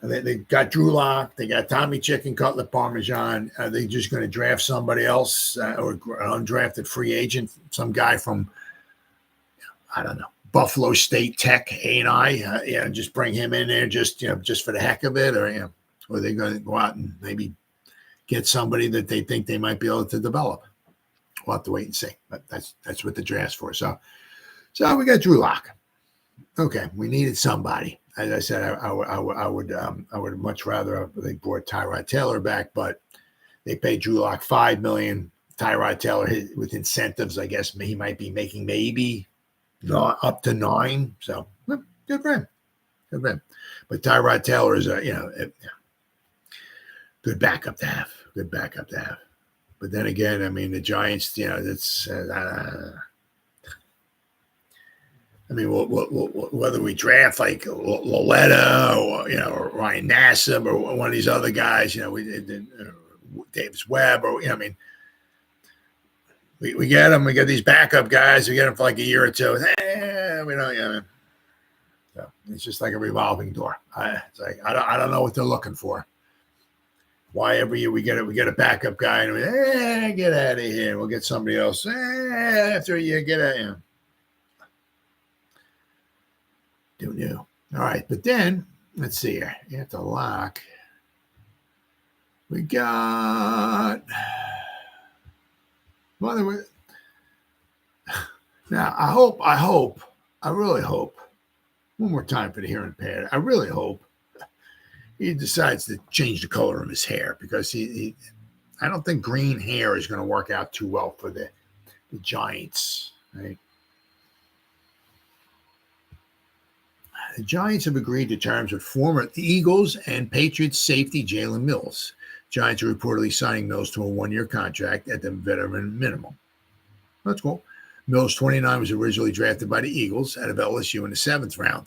they got Drew Lock, they got Tommy Chicken Cutler Parmesan. Are they just going to draft somebody else or an undrafted free agent, some guy from, I don't know, Buffalo State Tech, A&I, just bring him in there just for the heck of it, or are they going to go out and maybe get somebody that they think they might be able to develop? We'll have to wait and see. But that's what the draft's for. So we got Drew Lock. Okay, we needed somebody. As I said, I would much rather they brought Tyrod Taylor back, but they paid Drew Lock $5 million. Tyrod Taylor with incentives, I guess he might be making maybe not up to $9 million. So good for him. Good for him. But Tyrod Taylor is a good backup to have. Good backup to have. But then again, I mean, the Giants, it's. I mean, whether we draft like Loletta or Ryan Nassib or one of these other guys, we did Davis Webb, or I mean, we get them. We get these backup guys. We get them for like a year or two. We don't. So it's just like a revolving door. It's like I don't know what they're looking for. Why every year we get a backup guy and we get out of here. We'll get somebody else. After a year, get out. Who knew? All right, but then let's see here. You have to lock. We got. Now I really hope. One more time for the hearing impaired. I really hope he decides to change the color of his hair, because I don't think green hair is going to work out too well for the Giants, right? The Giants have agreed to terms with former Eagles and Patriots safety Jalen Mills. Giants are reportedly signing Mills to a 1-year contract at the veteran minimum. That's cool. Mills, 29, was originally drafted by the Eagles out of LSU in the 7th round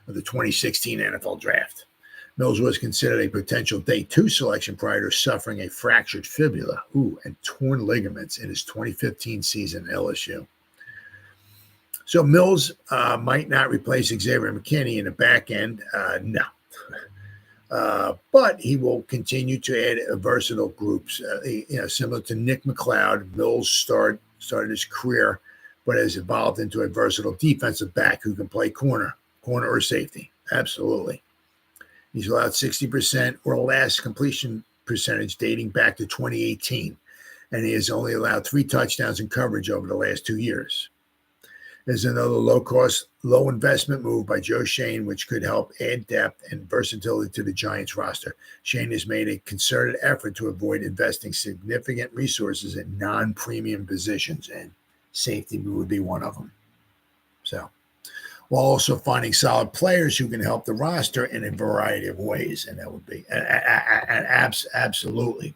of the 2016 NFL Draft. Mills was considered a potential day 2 selection prior to suffering a fractured fibula and torn ligaments in his 2015 season at LSU. So Mills might not replace Xavier McKinney in the back end. No. But he will continue to add versatile groups. Similar to Nick McLeod, Mills started his career, but has evolved into a versatile defensive back who can play corner or safety. Absolutely. He's allowed 60% or less completion percentage dating back to 2018, and he has only allowed 3 touchdowns in coverage over the last 2 years. There's another low-cost, low-investment move by Joe Schoen, which could help add depth and versatility to the Giants roster. Schoen has made a concerted effort to avoid investing significant resources in non-premium positions, and safety would be one of them. So, while also finding solid players who can help the roster in a variety of ways, and that would be absolutely.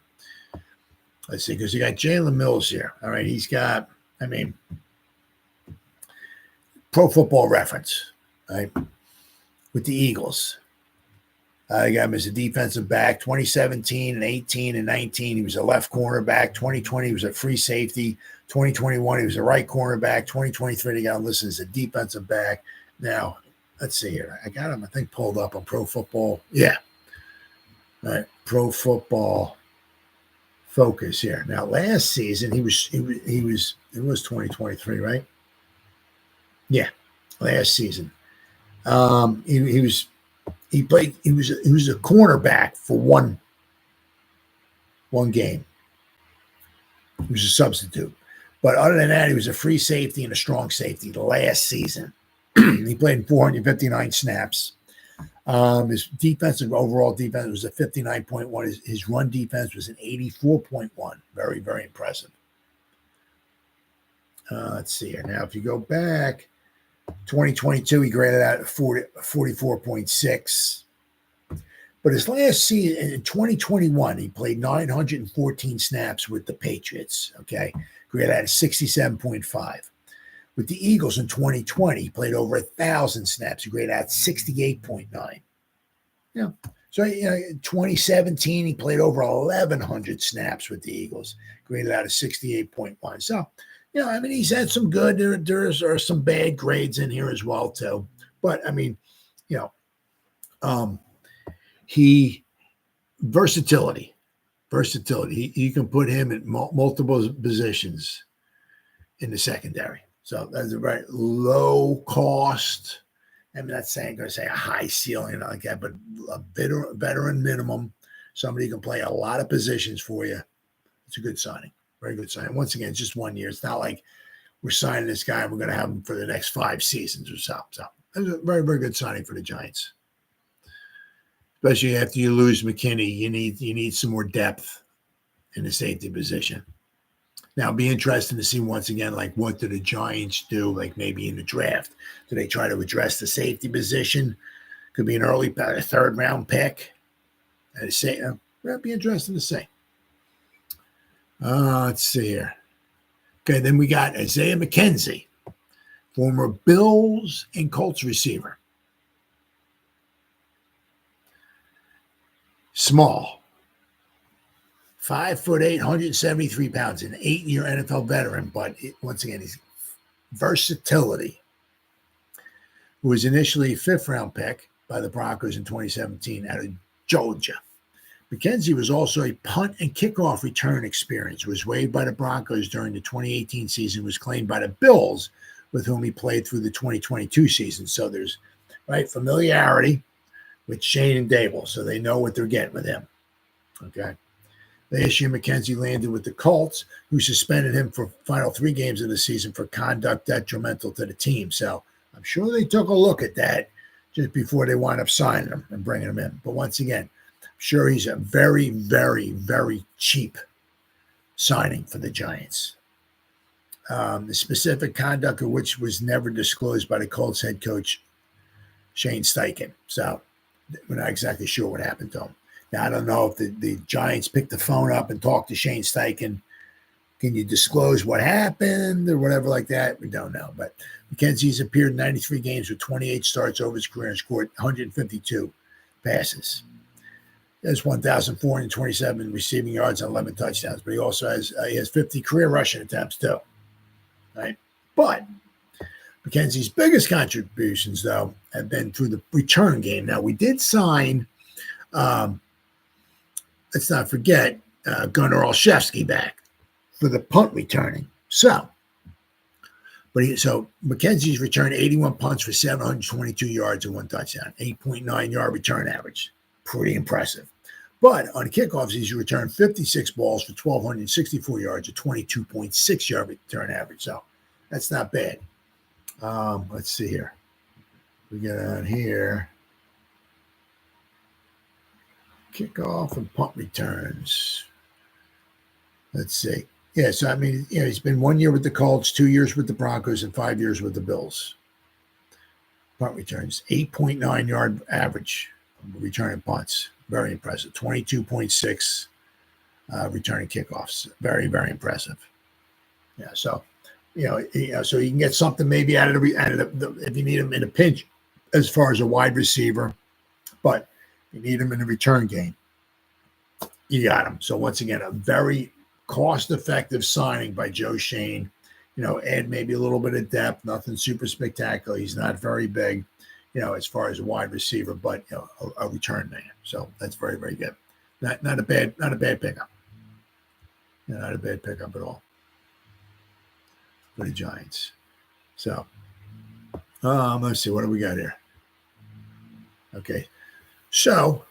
Let's see, because you got Jalen Mills here. All right, he's got, Pro Football Reference, right, with the Eagles. I got him as a defensive back, 2017 and 18 and 19. He was a left cornerback. 2020, he was a free safety. 2021, he was a right cornerback. 2023, they got him listed as a defensive back. Now, let's see here. I got him, I think, pulled up on Pro Football. Yeah. All right. Pro Football Focus here. Now, last season, it was 2023, right? Yeah, last season. He was a cornerback for one game. He was a substitute. But other than that, he was a free safety and a strong safety last season. He played in 459 snaps. His defensive overall defense was a 59.1. His run defense was an 84.1. Very, very impressive. Let's see here. Now, if you go back, 2022, he graded out at 44.6. But his last season, in 2021, he played 914 snaps with the Patriots, okay? Graded out at 67.5. With the Eagles in 2020, he played over 1,000 snaps. He graded out 68.9. Yeah. So, 2017, he played over 1,100 snaps with the Eagles. Graded out at 68.1. So, he's had some good. There are some bad grades in here as well, too. But, versatility. You can put him in multiple positions in the secondary. So that's a very low cost. I'm not going to say a high ceiling like that, but a veteran minimum. Somebody who can play a lot of positions for you. It's a good signing. Very good signing. Once again, it's just 1 year. It's not like we're signing this guy and we're going to have him for the next 5 seasons or so. So it's a very, very good signing for the Giants. Especially after you lose McKinney, you need some more depth in the safety position. Now, it'll be interesting to see once again, like, what do the Giants do, like maybe in the draft? Do they try to address the safety position? Could be an early 3rd round pick. That'd be interesting to see. Let's see here. Okay, then we got Isaiah McKenzie, former Bills and Colts receiver. Small. 5'8", 173 pounds, an 8-year NFL veteran, but once again, his versatility. Who was initially a 5th-round pick by the Broncos in 2017 out of Georgia. McKenzie was also a punt and kickoff return experience, was waived by the Broncos during the 2018 season, was claimed by the Bills, with whom he played through the 2022 season. So there's familiarity with Shane and Dable, so they know what they're getting with him. Okay. Last year, McKenzie landed with the Colts, who suspended him for final 3 games of the season for conduct detrimental to the team. So I'm sure they took a look at that just before they wind up signing him and bringing him in. But once again, I'm sure he's a very, very, very cheap signing for the Giants. The specific conduct of which was never disclosed by the Colts head coach, Shane Steichen. So we're not exactly sure what happened to him. Now, I don't know if the Giants picked the phone up and talked to Shane Steichen. Can you disclose what happened or whatever like that? We don't know. But McKenzie's appeared in 93 games with 28 starts over his career and scored 152 passes. He has 1,427 receiving yards and 11 touchdowns. But he also has 50 career rushing attempts too. Right? But McKenzie's biggest contributions, though, have been through the return game. Now, we did sign, let's not forget, Gunnar Olszewski back for the punt returning. So McKenzie's returned 81 punts for 722 yards and 1 touchdown, 8.9 yard return average. Pretty impressive. But on kickoffs, he's returned 56 balls for 1,264 yards, a 22.6 yard return average. So that's not bad. Let's see here. We got on here. Kickoff and punt returns. Let's see. Yeah, so he's been 1 year with the Colts, 2 years with the Broncos, and 5 years with the Bills. Punt returns, 8.9 yard average returning punts. Very impressive. 22.6 returning kickoffs. Very, very impressive. Yeah, so so you can get something maybe out of the if you need him in a pinch as far as a wide receiver, but you need him in the return game. You got him. So once again, a very cost-effective signing by Joe Schoen. Add maybe a little bit of depth, nothing super spectacular. He's not very big, as far as a wide receiver, but a return man. So that's very, very good. Not a bad pickup. Not a bad pickup at all for the Giants. So let's see, what do we got here? Okay. So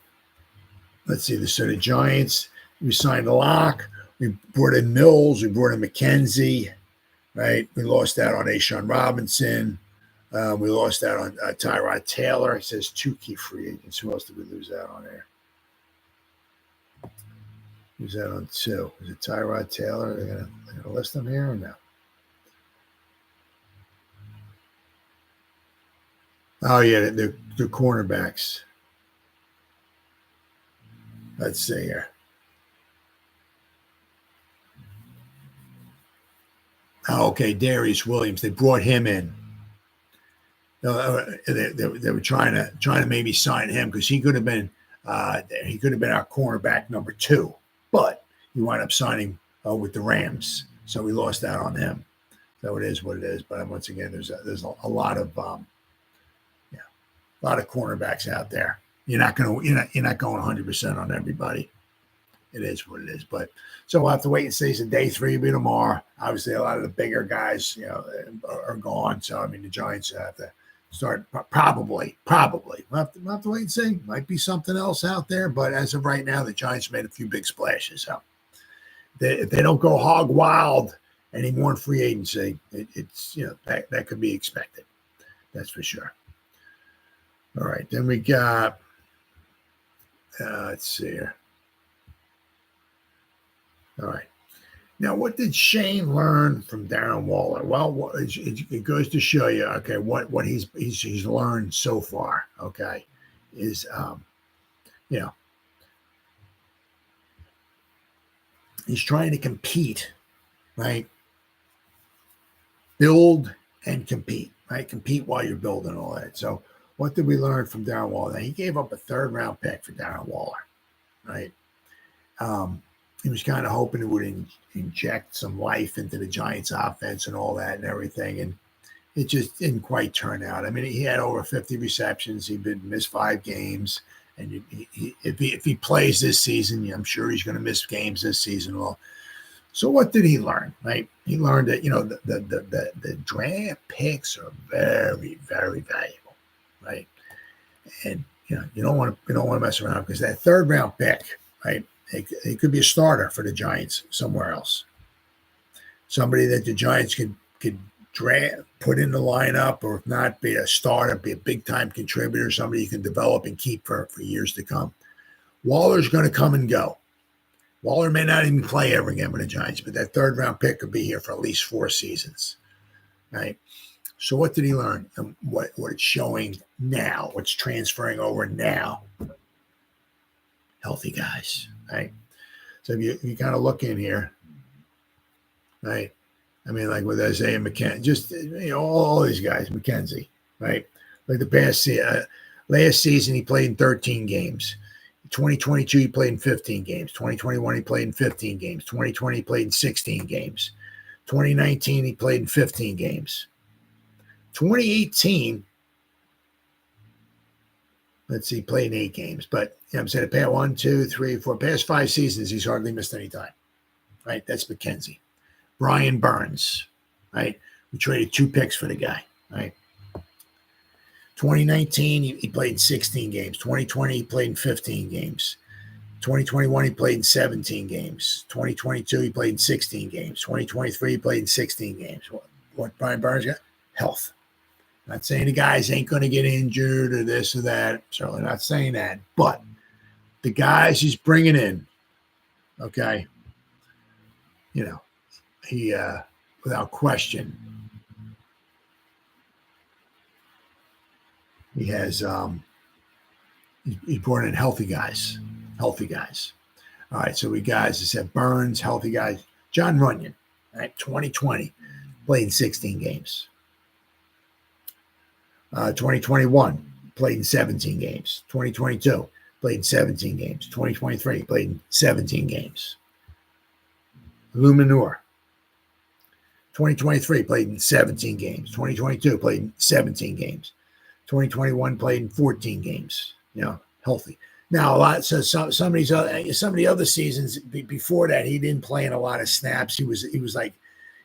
let's see. So the Giants, we signed Locke. We brought in Mills. We brought in McKenzie, right? We lost out on Ashawn Robinson. We lost out on Tyrod Taylor. It says 2 key free agents. Who else did we lose out on there? Who's out on 2? Is it Tyrod Taylor? They're gonna list them here or no? Oh yeah, the cornerbacks. Let's see here. Oh, okay, Darius Williams. They brought him in. They were trying to maybe sign him because he could have been our cornerback number 2, but he wound up signing with the Rams, so we lost out on him. So it is what it is. But once again, there's a lot of cornerbacks out there. You're not going 100% on everybody. It is what it is. But so we'll have to wait and see. So day 3 will be tomorrow. Obviously, a lot of the bigger guys, are gone. So I mean, the Giants have to start probably. We'll have to wait and see. Might be something else out there, but as of right now, the Giants made a few big splashes. So if they don't go hog wild anymore in free agency, it's that could be expected. That's for sure. All right, then we got. Let's see here. All right. Now, what did Shane learn from Darren Waller? Well, it goes to show you, okay, what he's learned so far. Okay, is he's trying to compete, right? Build and compete, right? Compete while you're building all that. So, what did we learn from Darren Waller? Now, he gave up a 3rd-round pick for Darren Waller, right? He was kind of hoping it would inject some life into the Giants' offense and all that and everything, and it just didn't quite turn out. I mean, he had over 50 receptions. He'd been missed 5 games, and if he plays this season, I'm sure he's going to miss games this season. Well, so what did he learn? Right? He learned that the draft picks are very, very valuable, right? And you don't want to mess around because that 3rd-round pick, right? He could be a starter for the Giants somewhere else. Somebody that the Giants could draft, put in the lineup, or if not, be a starter, be a big-time contributor, somebody you can develop and keep for years to come. Waller's going to come and go. Waller may not even play ever again with the Giants, but that 3rd-round pick could be here for at least 4 seasons, right? So what did he learn? And what it's showing now, what's transferring over now? Healthy guys, right? So if you kind of look in here, right? I mean, like with Isaiah McKenzie, just all these guys, McKenzie, right? Like last season, he played in 13 games. 2022, he played in 15 games. 2021, he played in 15 games. 2020, he played in 16 games. 2019, he played in 15 games. 2018. Let's see, played in 8 games. But I'm saying the past 1, 2, 3, 4, past 5 seasons, he's hardly missed any time. Right? That's McKenzie. Brian Burns. Right? We traded 2 picks for the guy. Right? 2019, he played in 16 games. 2020, he played in 15 games. 2021, he played in 17 games. 2022, he played in 16 games. 2023, he played in 16 games. What Brian Burns got? Health. Not saying the guys ain't going to get injured or this or that. Certainly not saying that. But the guys he's bringing in, okay, he, without question, he has, he brought in healthy guys. All right, so we guys, I said Burns, healthy guys. John Runyon, right, 2020, played in 16 games. 2021, played in 17 games. 2022, played in 17 games. 2023, played in 17 games. Lou Manure, 2023, played in 17 games. 2022, played in 17 games. 2021, played in 14 games. Healthy. Now, a lot. So some of the other seasons before that, he didn't play in a lot of snaps. He was like,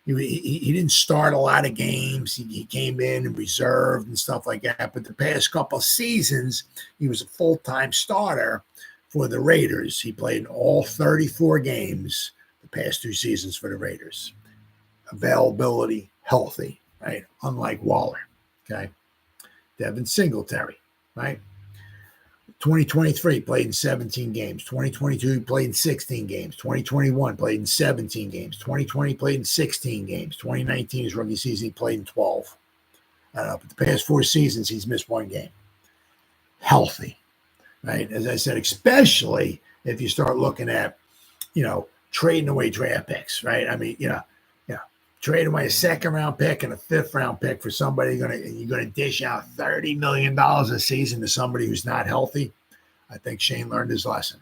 he didn't start a lot of games. He came in and reserved and stuff like that. But the past couple of seasons, he was a full-time starter for the Raiders. He played in all 34 games the past 2 seasons for the Raiders. Availability, healthy, right? Unlike Waller, okay? Devin Singletary, right? 2023 played in 17 games. 2022 he played in 16 games. 2021 played in 17 games. 2020 played in 16 games. 2019 his rookie season he played in 12. But the past 4 seasons he's missed 1 game. Healthy, right? As I said, especially if you start looking at, trading away draft picks, right? I mean, trading away a 2nd-round pick and a 5th-round pick for somebody you're gonna dish out $30 million a season to somebody who's not healthy. I think Shane learned his lesson.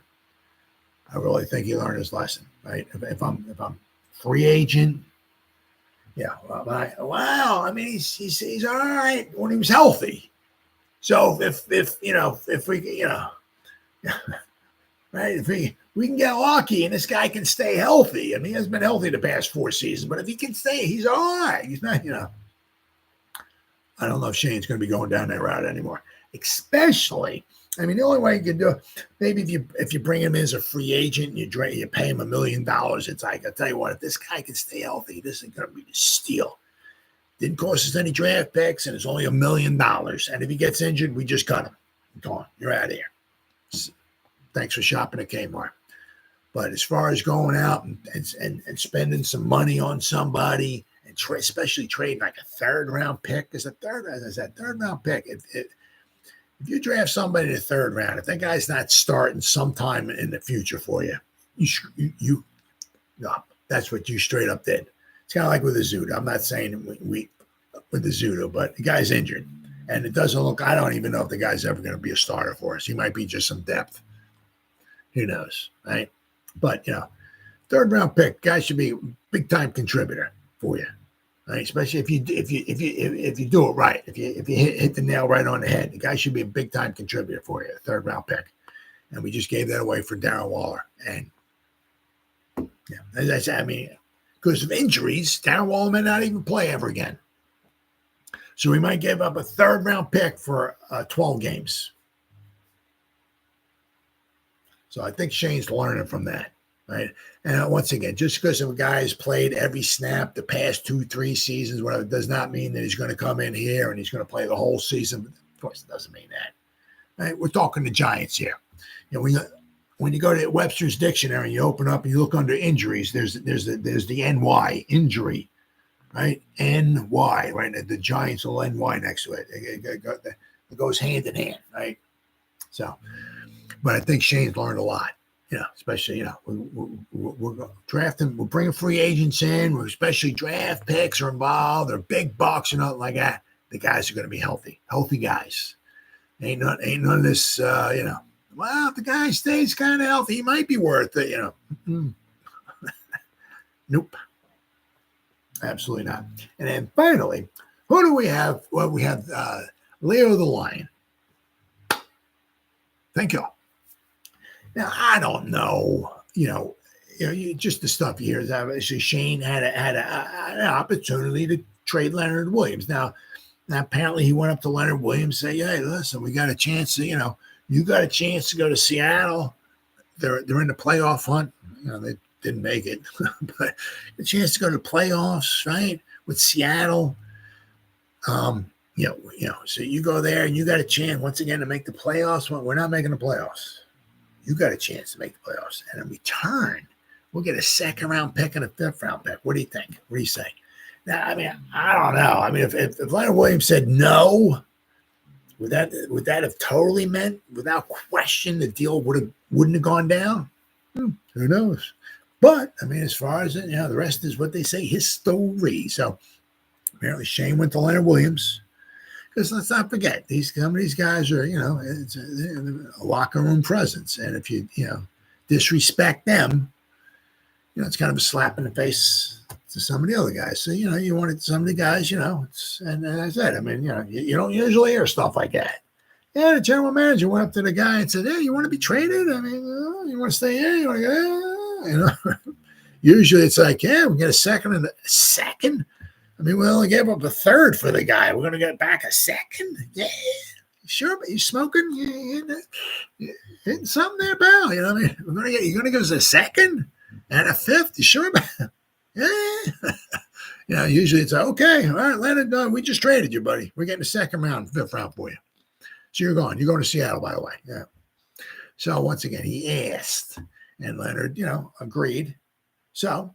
I really think he learned his lesson, right? If I'm free agent, he's all right when he was healthy. So if we right, if we can get lucky and this guy can stay healthy. I mean, he hasn't been healthy the past 4 seasons, but if he can stay, he's all right. He's not, I don't know if Shane's going to be going down that route anymore. Especially, I mean, the only way you can do it, maybe if you bring him in as a free agent and you pay him $1 million, it's like, I'll tell you what, if this guy can stay healthy, this is going to be a steal. Didn't cost us any draft picks, and it's only $1 million. And if he gets injured, we just cut him. Go on, you're out of here. Thanks for shopping at Kmart. But as far as going out and spending some money on somebody, and especially trading like a 3rd-round pick, as a 3rd-round pick, if you draft somebody in the 3rd round, if that guy's not starting sometime in the future for you, that's what you straight up did. It's kind of like with Azuda. I'm not saying we with Azuda, but the guy's injured, and it doesn't look. I don't even know if the guy's ever going to be a starter for us. He might be just some depth. Who knows, right? But 3rd-round pick, guy should be a big-time contributor for you, right? Especially if you do it right, if you hit the nail right on the head, the guy should be a big-time contributor for you, a 3rd-round pick. And we just gave that away for Darren Waller. And as I said, I mean, because of injuries, Darren Waller may not even play ever again. So we might give up a 3rd-round pick for 12 games. So I think Shane's learning from that, right? And once again, just because a guy has played every snap the past 2-3 seasons, whatever, does not mean that he's going to come in here and he's going to play the whole season. Of course, it doesn't mean that. Right? We're talking the Giants here. When you go to Webster's dictionary and you open up and you look under injuries, there's the NY, injury, right? NY, right? The Giants will NY next to it. It goes hand in hand, right? So. But I think Shane's learned a lot, especially, we're drafting, we're bringing free agents in, we're draft picks are involved, they're big bucks and nothing like that. The guys are going to be healthy guys. Ain't none of this, if the guy stays kind of healthy, he might be worth it, Nope. Absolutely not. And then finally, who do we have? Well, we have Leo the Lion. Thank you. Now, I don't know, just the stuff you hear is obviously Shane had an opportunity to trade Leonard Williams. Now, apparently he went up to Leonard Williams and said, hey, listen, we got a chance to, you got a chance to go to Seattle. They're in the playoff hunt. They didn't make it, but a chance to go to the playoffs, right, with Seattle. So you go there and you got a chance once again to make the playoffs. Well, we're not making the playoffs. You got a chance to make the playoffs. And in return, we'll get a 2nd-round pick and a 5th-round pick. What do you think? What do you say? Now, I mean, I don't know. I mean, if Leonard Williams said no, would that have totally meant, without question, the deal wouldn't have gone down? Who knows? But, I mean, as far as it, the rest is what they say, history. So, apparently Shane went to Leonard Williams. Because let's not forget, some of these guys are, it's a locker room presence. And if you, disrespect them, it's kind of a slap in the face to some of the other guys. So, you wanted some of the guys, and as I said, I mean, you don't usually hear stuff like that. Yeah, the general manager went up to the guy and said, hey, you want to be traded? I mean, you want to stay here? You want to go? Usually it's like, yeah, we get a second and a second. I mean, we only gave up a 3rd for the guy. We're going to get back a 2nd? Yeah. Sure, but you smoking? You hitting something there, pal? You know what I mean? You're going to give us a 2nd and a 5th? You sure about it? Yeah. Usually it's like, okay, all right, Leonard, we just traded you, buddy. We're getting a second round, fifth round for you. So you're going. You're going to Seattle, by the way. Yeah. So once again, he asked, and Leonard, agreed. So,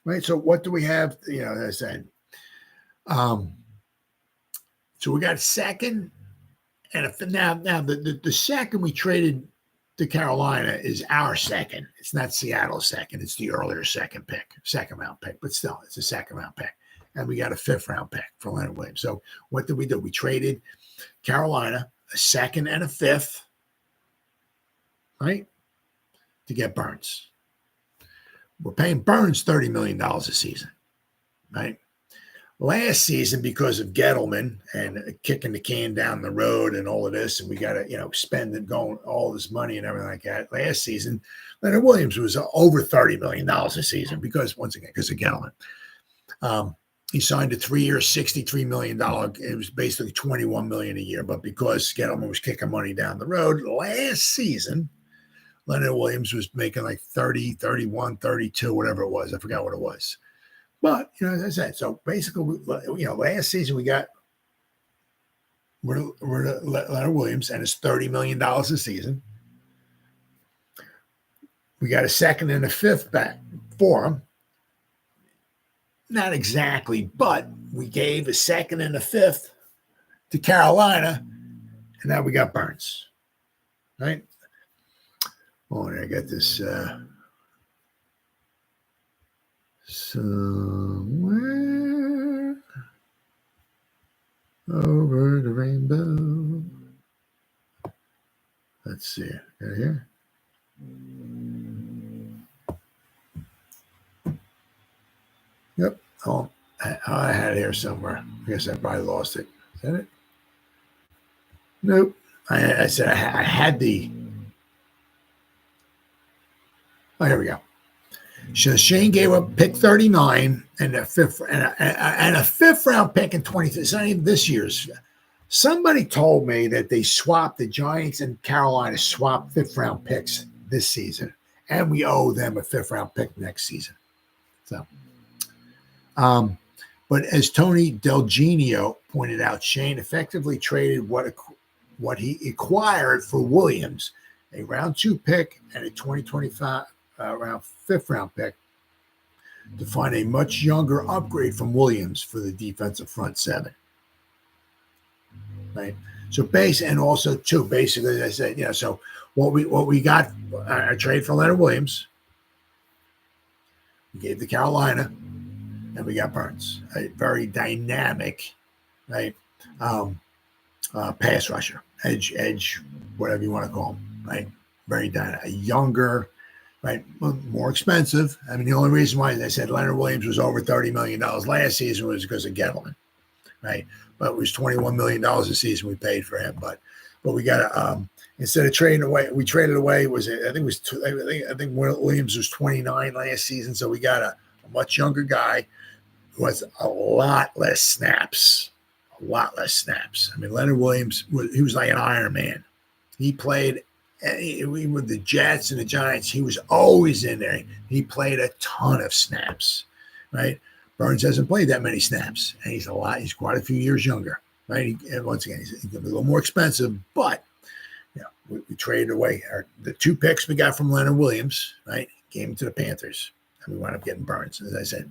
right. So what do we have? As I said, so we got a second, and now the second we traded to Carolina is our second. It's not Seattle's second. It's the earlier second round pick, but still, it's a second round pick. And we got a fifth round pick for Leonard Williams. So what did we do? We traded Carolina a second and a fifth, right, to get Burns. We're paying Burns $30 million a season, right? Last season, because of Gettleman and kicking the can down the road and all of this, and we got to, spend and going all this money and everything like that. Last season, Leonard Williams was over $30 million a season because, once again, because of Gettleman. He signed a 3-year, $63 million. It was basically $21 million a year, but because Gettleman was kicking money down the road, last season, Leonard Williams was making like 30, 31, 32, whatever it was. I forgot what it was. But, as I said, so basically, last season we got Leonard Williams, and it's $30 million a season. We got a second and a fifth back for him. Not exactly, but we gave a second and a fifth to Carolina, and now we got Burns, right? Oh, and I got this somewhere over the rainbow. Let's see. Got it here. Yep. Oh, I had it here somewhere. I guess I probably lost it. Is that it? Nope. I said I had the. Oh, here we go. So Shane gave up pick 39 and a fifth round pick in 23. It's not even this year's. Somebody told me that they swapped, the Giants and Carolina swapped fifth round picks this season, and we owe them a fifth round pick next season. So, but as Tony Del Genio pointed out, Shane effectively traded what he acquired for Williams, a round 2 pick and a 2025 fifth round pick, to find a much younger upgrade from Williams for the defensive front seven. Right. So and also too, basically, as I said, so what we got, a trade for Leonard Williams, we gave to Carolina, and we got Burns, a very dynamic, right, pass rusher, edge, whatever you want to call him, right, very dynamic, younger, right, more expensive. I mean, the only reason why I said Leonard Williams was over $30 million last season was because of Gettleman, right? But it was $21 million a season we paid for him. But we got instead of trading away, we traded away. I think Williams was 29 last season, so we got a much younger guy who has a lot less snaps. I mean, Leonard Williams he was like an Iron Man. He played. With the Jets and the Giants, he was always in there. He played a ton of snaps, right? Burns hasn't played that many snaps, and he's quite a few years younger, right? And once again, he's going to be a little more expensive, but we traded away the 2 picks we got from Leonard Williams, right? Gave them to the Panthers, and we wound up getting Burns. As I said,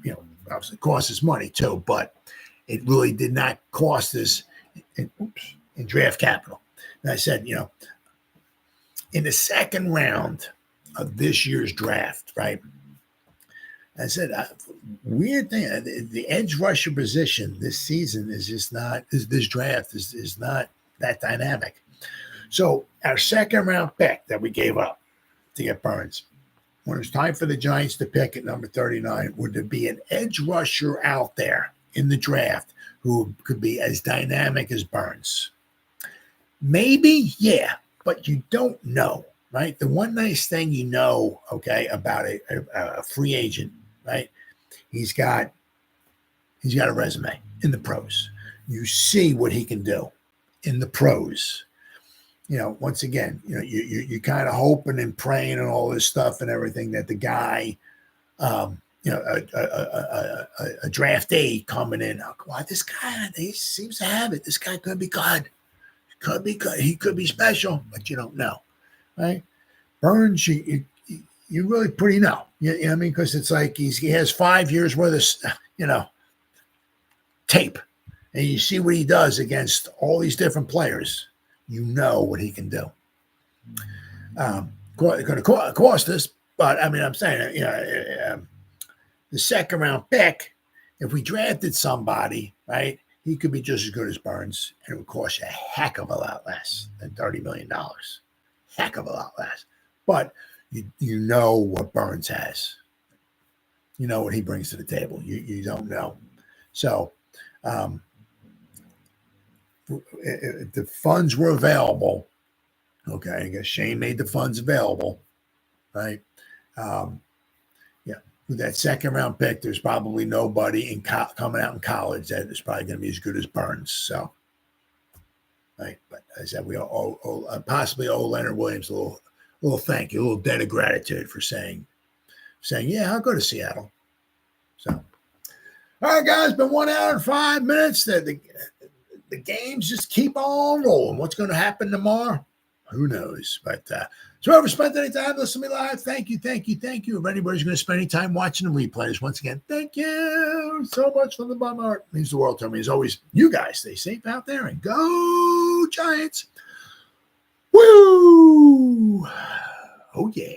obviously it cost us money too, but it really did not cost us in draft capital. And I said, in the second round of this year's draft, right? I said, weird thing, the edge rusher position this season is just not, this draft is not that dynamic. So our second round pick that we gave up to get Burns, when it was time for the Giants to pick at number 39, would there be an edge rusher out there in the draft who could be as dynamic as Burns? Maybe, yeah. But you don't know, right? The one nice thing about a free agent, right? He's got a resume in the pros. You see what he can do in the pros. Once again, you kind of hoping and praying and all this stuff and everything that the guy a draft aide coming in. Oh, wow, this guy, he seems to have it. This guy could be good. Could be good. He could be special, but you don't know, right? Burns, you really pretty know. You know what I mean? Because it's like he has 5 years worth of, tape. And you see what he does against all these different players. You know what he can do. Going to cost us, but I mean, I'm saying, the second round pick, if we drafted somebody, right, he could be just as good as Burns, and it would cost you a heck of a lot less than $30 million. Heck of a lot less. But you know what Burns has. You know what he brings to the table. You don't know. So, if the funds were available, okay, I guess Shane made the funds available, right? With that second round pick, there's probably nobody coming out in college that is probably going to be as good as Burns. So, right. But as I said, we possibly owe Leonard Williams a little thank you, a little debt of gratitude for saying, yeah, I'll go to Seattle. So, all right, guys, been 1 hour and 5 minutes. The games just keep on rolling. What's going to happen tomorrow? Who knows? But so whoever spent any time listening to me live, thank you. If anybody's going to spend any time watching the replays, once again, thank you so much from the bottom of my heart. It means the world to me. As always, you guys stay safe out there and go Giants. Woo! Oh, yeah.